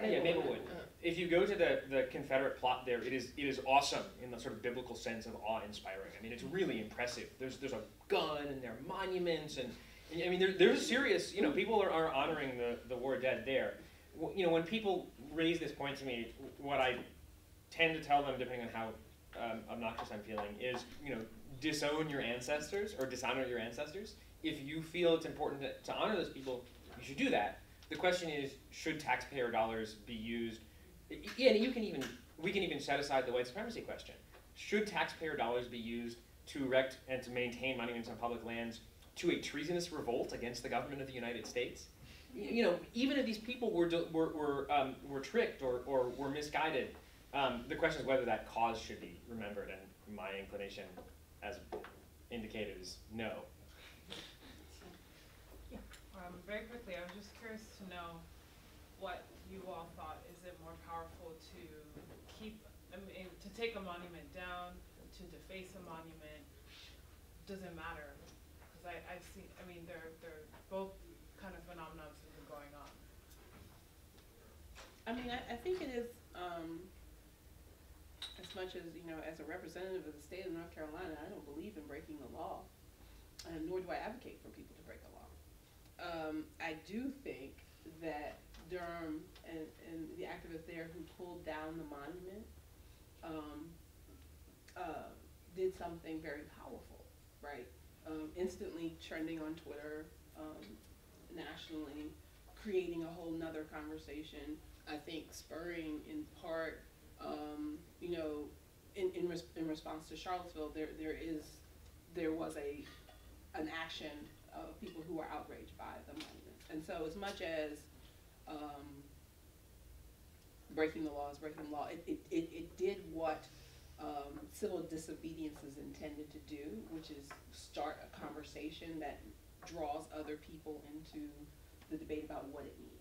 Maplewood. If you go to the Confederate plot there, it is awesome in the sort of biblical sense of awe-inspiring. I mean, it's really impressive. There's a gun and there are monuments and I mean there's serious, you know, people are honoring the war dead there. You know, when people raise this point to me, what I tend to tell them, depending on how obnoxious I'm feeling, is, you know, disown your ancestors or dishonor your ancestors. If you feel it's important to honor those people, you should do that. The question is, should taxpayer dollars be used? Yeah, we can even set aside the white supremacy question. Should taxpayer dollars be used to erect and to maintain monuments on public lands to a treasonous revolt against the government of the United States? You know, even if these people were tricked or were misguided, the question is whether that cause should be remembered. And my inclination, as indicated, is no. Very quickly, I was just curious to know what you all thought. Is it more powerful to to take a monument down, to deface a monument? Does it matter? Because I've seen, I mean, they're both kind of phenomena that have been going on. I mean, I think it is, as much as, you know, as a representative of the state of North Carolina, I don't believe in breaking the law, nor do I advocate for people to break the law. I do think that Durham and the activists there who pulled down the monument did something very powerful, right? Instantly trending on Twitter nationally, creating a whole nother conversation. I think spurring in part, you know, in response to Charlottesville, there was an action of people who were outraged by the monuments. And so as much as breaking the law is breaking the law, it did what civil disobedience is intended to do, which is start a conversation that draws other people into the debate about what it means.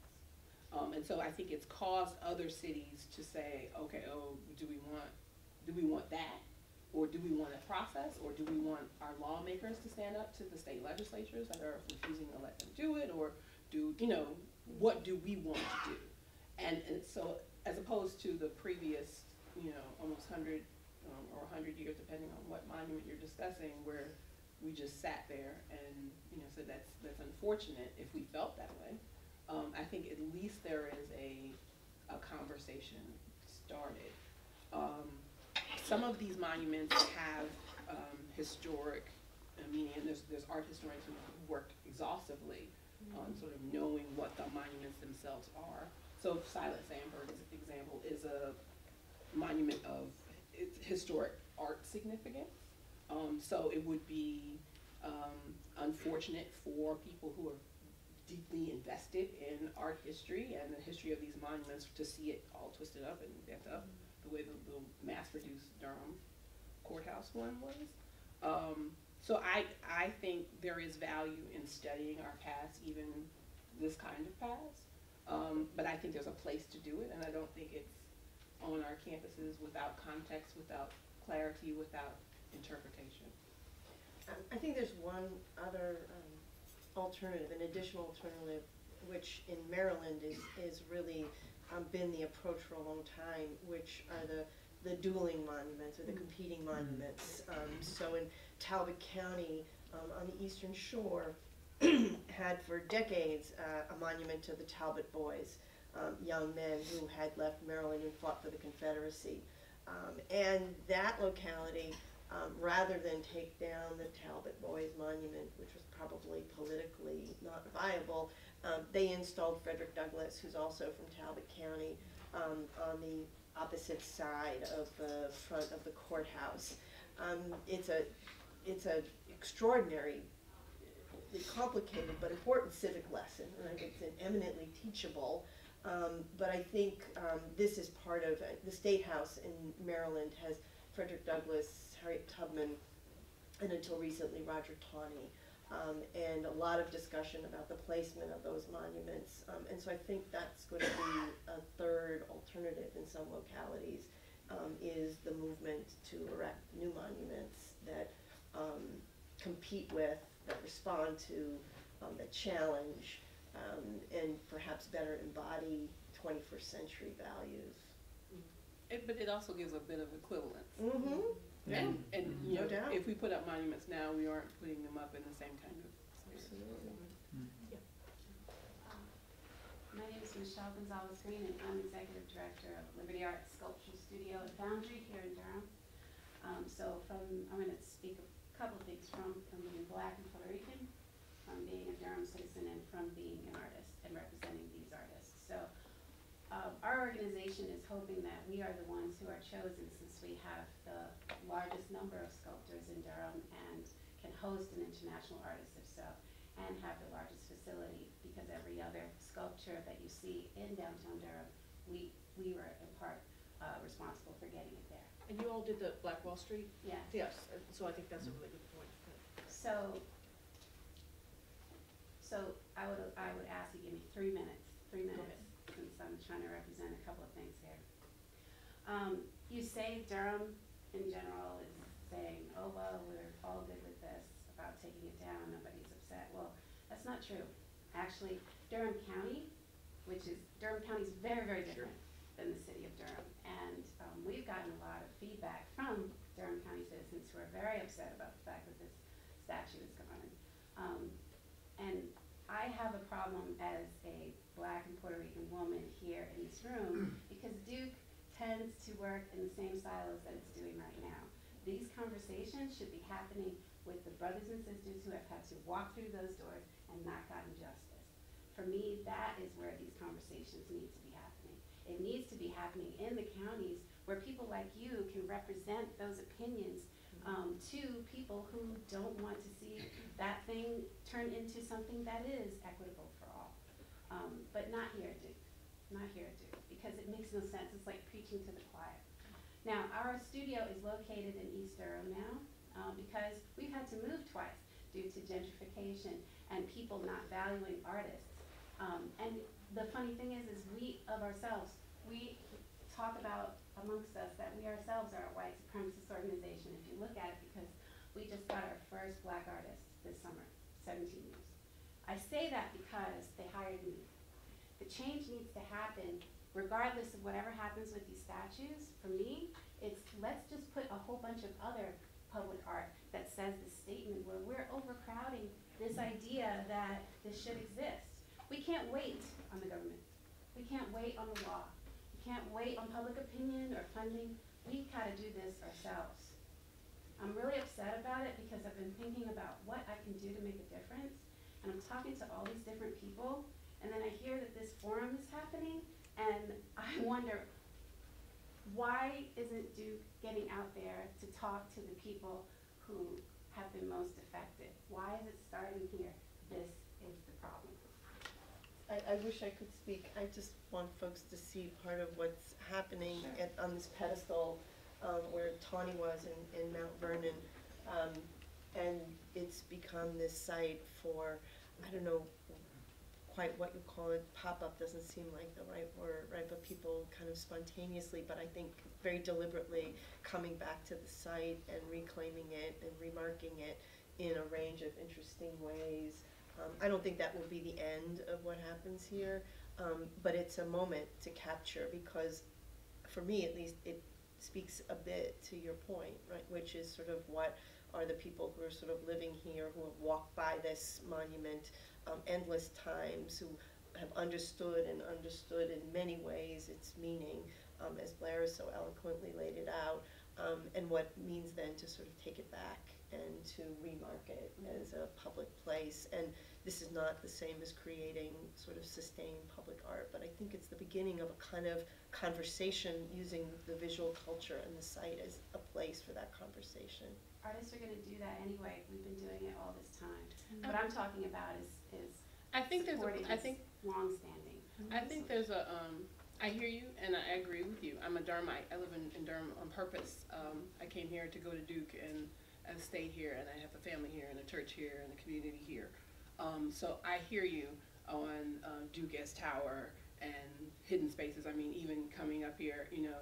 And so I think it's caused other cities to say, okay, oh, do we want that? Or do we want a process? Or do we want our lawmakers to stand up to the state legislatures that are refusing to let them do it? Or what do we want to do? And so as opposed to the previous, almost 100 or 100 years, depending on what monument you're discussing, where we just sat there and, said that's unfortunate if we felt that way. I think at least there is a conversation started. Some of these monuments have historic meaning, and there's art historians who worked exhaustively on sort of knowing what the monuments themselves are. So Silas Sandberg, as an example, is a monument of historic art significance. So it would be unfortunate for people who are deeply invested in art history and the history of these monuments to see it all twisted up and bent up the way the mass-produced Durham courthouse one was. So I think there is value in studying our past, even this kind of past. But I think there's a place to do it, and I don't think it's on our campuses without context, without clarity, without interpretation. I think there's one other alternative, an additional alternative, which in Maryland is really been the approach for a long time, which are the dueling monuments or the competing monuments. So in Talbot County, on the Eastern Shore, had for decades a monument to the Talbot boys, young men who had left Maryland and fought for the Confederacy. And that locality, rather than take down the Talbot boys monument, which was probably politically not viable, they installed Frederick Douglass, who's also from Talbot County, on the opposite side of the front of the courthouse. It's a extraordinary, complicated but important civic lesson, and I think it's eminently teachable. But I think this is part of the State House in Maryland has Frederick Douglass, Harriet Tubman, and until recently Roger Taney, and a lot of discussion about the placement of those monuments. And so I think that's going to be a third alternative in some localities, is the movement to erect new monuments that compete with, that respond to, that challenge, and perhaps better embody 21st century values. But it also gives a bit of equivalence. Mm-hmm. Yeah. And no doubt. If we put up monuments now, we aren't putting them up in the same kind of space. Absolutely. My name is Michelle Gonzalez-Green, and I'm Executive Director of Liberty Art Sculpture Studio at Foundry here in Durham. I'm going to speak a couple of things from being Black and Puerto Rican, from being a Durham citizen, and from being an artist and representing these artists. So our organization is hoping that we are the ones who are chosen, since we have the largest number of sculptors in Durham and can host an international artist if so, and have the largest facility, because every other sculpture that you see in downtown Durham, we were in part responsible for getting it there. And you all did the Black Wall Street? Yeah. Yes, so I think that's a really good point. So I would ask you to give me 3 minutes, since I'm trying to represent a couple of things here. You say Durham in general is saying, oh, well, we're all good with this, about taking it down, nobody's upset. Well, that's not true. Actually, Durham County is very, very different than the city of Durham. And we've gotten a lot of feedback from Durham County citizens who are very upset about the fact that this statue is gone. And I have a problem as a Black and Puerto Rican woman here in this room, because Duke tends to work in the same silos that it's doing right now. These conversations should be happening with the brothers and sisters who have had to walk through those doors and not gotten justice. for me, that is where these conversations need to be happening. It needs to be happening in the counties where people like you can represent those opinions to people who don't want to see that thing turn into something that is equitable for all. But not here at Duke, not here at Duke, because it makes no sense. It's like preaching to the choir. Now, our studio is located in East Durham now because we've had to move twice due to gentrification and people not valuing artists. And the funny thing is we talk about amongst us that we ourselves are a white supremacist organization, if you look at it, because we just got our first black artist this summer, 17 years. I say that because they hired me. The change needs to happen regardless of whatever happens with these statues. For me, it's let's just put a whole bunch of other public art that says the statement where we're overcrowding this idea that this should exist. We can't wait on the government. We can't wait on the law. We can't wait on public opinion or funding. We've got to do this ourselves. I'm really upset about it because I've been thinking about what I can do to make a difference. And I'm talking to all these different people, and then I hear that this forum is happening, and I wonder, why isn't Duke getting out there to talk to the people who have been most affected? Why is it starting here? This is the problem. I wish I could speak. I just want folks to see part of what's happening on this pedestal where Tawny was in Mount Vernon. And it's become this site for, I don't know quite what you call it, pop-up doesn't seem like the right word, right? But people kind of spontaneously, but I think very deliberately coming back to the site and reclaiming it and remarking it in a range of interesting ways. I don't think that will be the end of what happens here, but it's a moment to capture because, for me at least, it speaks a bit to your point, right? Which is sort of what are the people who are sort of living here, who have walked by this monument endless times, who have understood in many ways its meaning, as Blair has so eloquently laid it out, and what it means then to sort of take it back and to remark it as a public place. And this is not the same as creating sort of sustained public art, but I think it's the beginning of a kind of conversation using the visual culture and the site as a place for that conversation. Artists are going to do that anyway. We've been doing it all this time. What I'm talking about is I think there's long-standing. I think there's a I hear you and I agree with you. I'm a Durhamite. I live in Durham on purpose. I came here to go to Duke and I've stayed here and I have a family here and a church here and a community here. So I hear you on Duke as Tower and hidden spaces. I mean, even coming up here, you know,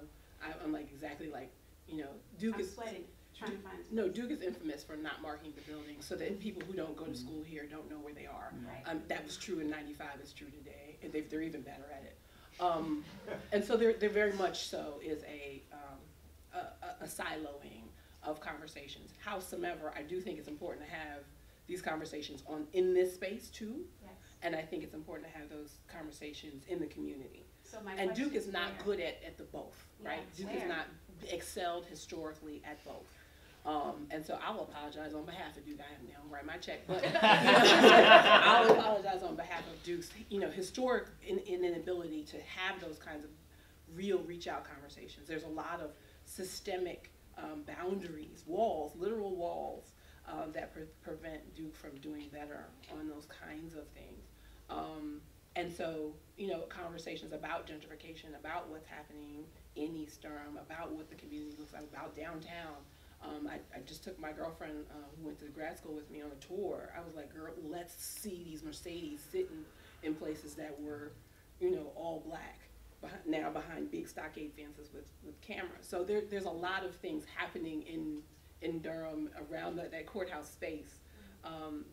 I'm like exactly like, you know, Duke is sweating. Trying to find no, Duke is infamous for not marking the building so that people who don't go to school here don't know where they are. Right. That was true in '95, it's true today, and they're even better at it. And so there very much so is a siloing of conversations. Howsoever, I do think it's important to have these conversations in this space too, yes. And I think it's important to have those conversations in the community. So my and Duke is not where? good at the both, right? Yeah, Duke is not excelled historically at both. And so I'll apologize on behalf of Duke. I haven't now write my check, but I'll apologize on behalf of Duke's, you know, historic inability to have those kinds of real reach out conversations. There's a lot of systemic boundaries, walls, literal walls, that prevent Duke from doing better on those kinds of things. And so, you know, conversations about gentrification, about what's happening in East Durham, about what the community looks like, about downtown. I just took my girlfriend who went to grad school with me on a tour. I was like, girl, let's see these Mercedes sitting in places that were, you know, all black, now behind big stockade fences with cameras. So there's a lot of things happening in Durham around that courthouse space.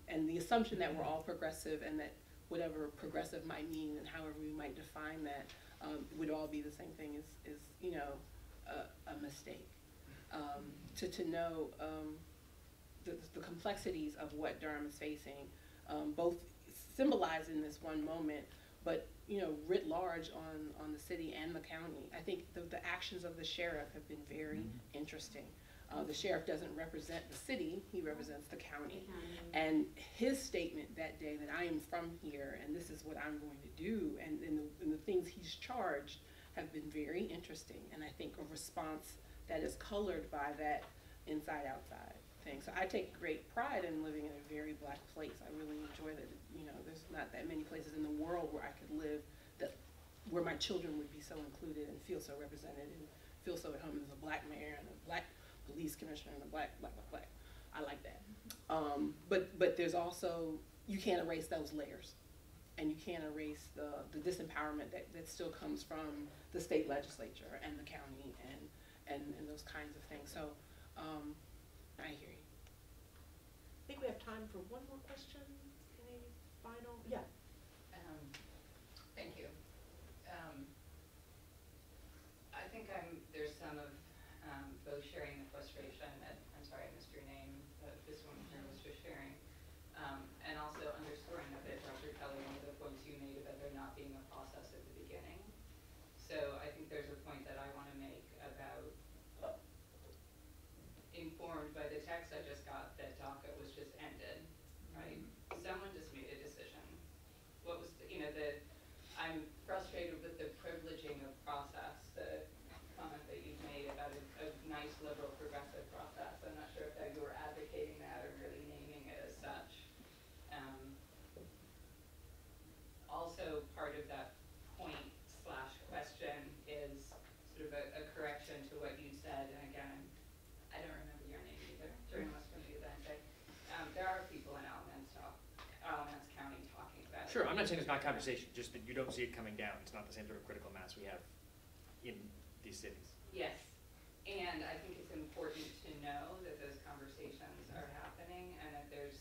And the assumption that we're all progressive and that whatever progressive might mean and however we might define that would all be the same thing is you know, a mistake. To know the complexities of what Durham is facing, both symbolized in this one moment, but you know, writ large on the city and the county. I think the actions of the sheriff have been very interesting. The sheriff doesn't represent the city, he represents the county. And his statement that day that I am from here and this is what I'm going to do, and the things he's charged have been very interesting, and I think a response that is colored by that inside-outside thing. So I take great pride in living in a very Black place. I really enjoy that, you know, there's not that many places in the world where I could live where my children would be so included and feel so represented and feel so at home. There's a Black mayor and a Black police commissioner and a Black. I like that. But there's also, you can't erase those layers. And you can't erase the disempowerment that still comes from the state legislature and the county and those kinds of things. So I hear you. I think we have time for one more question. Any final? Yeah. Thank you. I think there's some of both sharing the frustration, and I'm sorry I missed your name, this woman here was just sharing, and also underscoring a bit, Dr. Kelley, one of the points you made about there not being a process at the beginning. So I think there's a point that I want to make about, informed by the text I just got, that DACA was just ended, right? Someone just made a decision. What was, I'm frustrated with the privileging of process, the comment that you've made about a nice liberal progressive process. I'm not sure if that you were advocating that or really naming it as such. Also, part of that point / question is sort of a correction to what you said, and again, I don't remember your name either. Journalist from the event. There are people in Alamance County talking about it. Sure, I'm not saying it's not conversation, just that you don't see it coming down. It's not the same sort of critical mass we have in these cities. Yes, and I think it's important to know that those conversations are happening and that there's,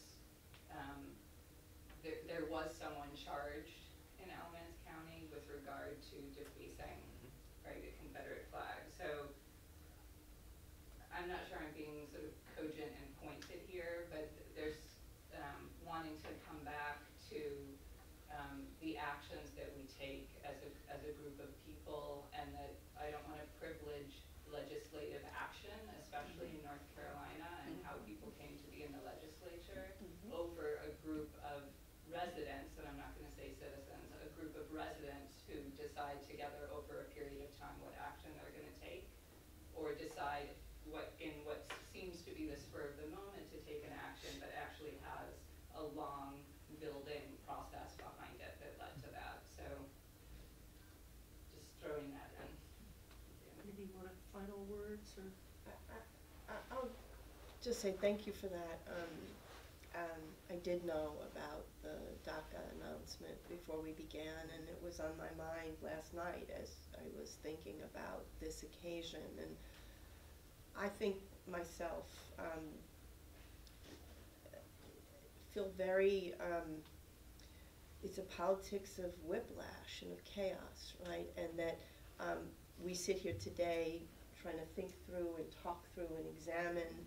there was someone charged in Alamance County with regard to defacing, right, the Confederate flag. So I'm not sure I'm being sort of cogent and pointed here, but there's wanting to come back to the actions that we take as a group of people, and that I don't want to privilege legislative action, especially in North Carolina, and how people came to be in the legislature, over a group of residents, and I'm not going to say citizens, a group of residents who decide together over a period of time what action they're going to take, or decide what seems to be the spur of the moment to take an action, but actually has a long building process behind it that led to that. So just throwing that in. Maybe you want final words? Or? I'll just say thank you for that. I did know about the DACA announcement before we began, and it was on my mind last night as I was thinking about this occasion. And I think myself feel very, it's a politics of whiplash and of chaos, right? And that we sit here today trying to think through and talk through and examine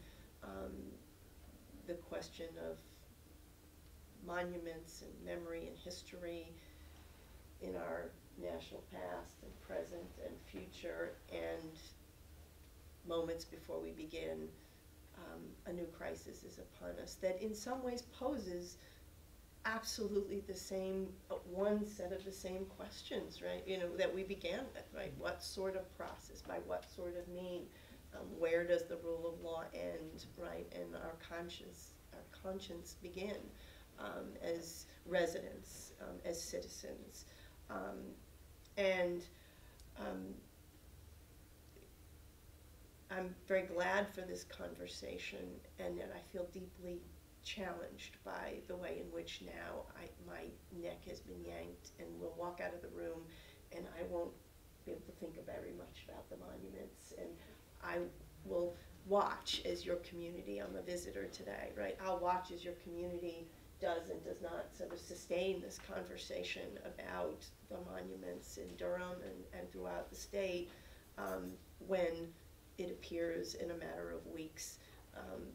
the question of monuments and memory and history in our national past and present and future, and moments before we begin, a new crisis is upon us that in some ways poses absolutely the same, one set of the same questions, right, that we began with, right? What sort of process, by what sort of mean, where does the rule of law end, right, and our conscience begin as residents, as citizens, and I'm very glad for this conversation, and yet I feel deeply challenged by the way in which now my neck has been yanked, and we'll walk out of the room and I won't be able to think very much about the monuments, and I will watch as your community, I'm a visitor today, right? I'll watch as your community does and does not sort of sustain this conversation about the monuments in Durham and throughout the state, when it appears in a matter of weeks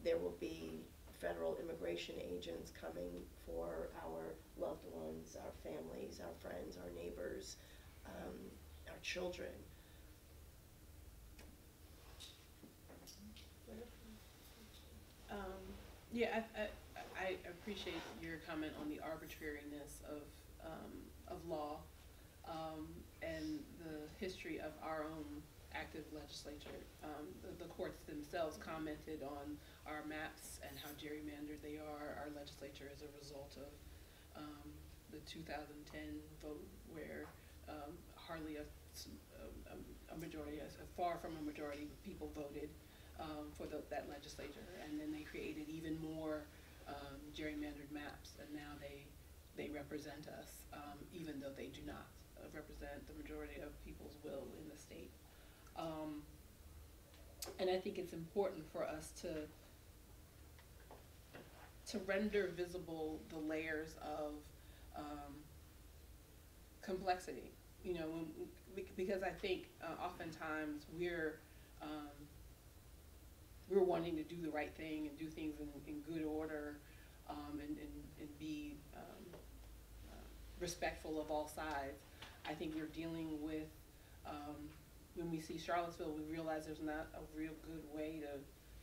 there will be federal immigration agents coming for our loved ones, our families, our friends, our neighbors, our children. Yeah, I appreciate your comment on the arbitrariness of law, and the history of our own active legislature. The courts themselves commented on our maps and how gerrymandered they are. Our legislature is a result of the 2010 vote, where hardly a majority, far from a majority of people voted for that legislature, and then they created even more gerrymandered maps, and now they represent us, even though they do not represent the majority of people's will in the state. And I think it's important for us to render visible the layers of complexity, you know, because I think oftentimes we're wanting to do the right thing and do things in good order, and be respectful of all sides. I think we're dealing with, when we see Charlottesville, we realize there's not a real good way to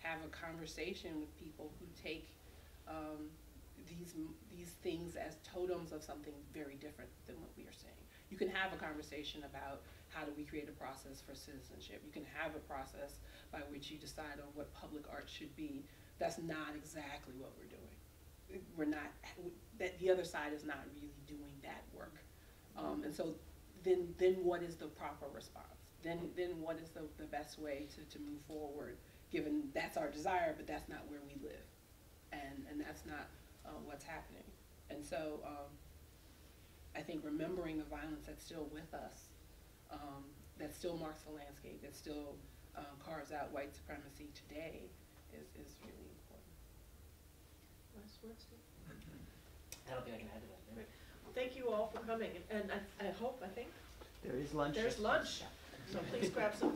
have a conversation with people who take these things as totems of something very different than what we are saying. You can have a conversation about how do we create a process for citizenship. You can have a process by which you decide on what public art should be. That's not exactly what we're doing. We're not, the other side is not really doing that work. And so then what is the proper response? Then what is the best way to move forward, given that's our desire, but that's not where we live. And that's not what's happening. And so I think remembering the violence that's still with us, that still marks the landscape, that still carves out white supremacy today is really important. Last words? I don't think I can add to that. Right. Well, thank you all for coming, and I think There is lunch. there's lunch, so please grab some.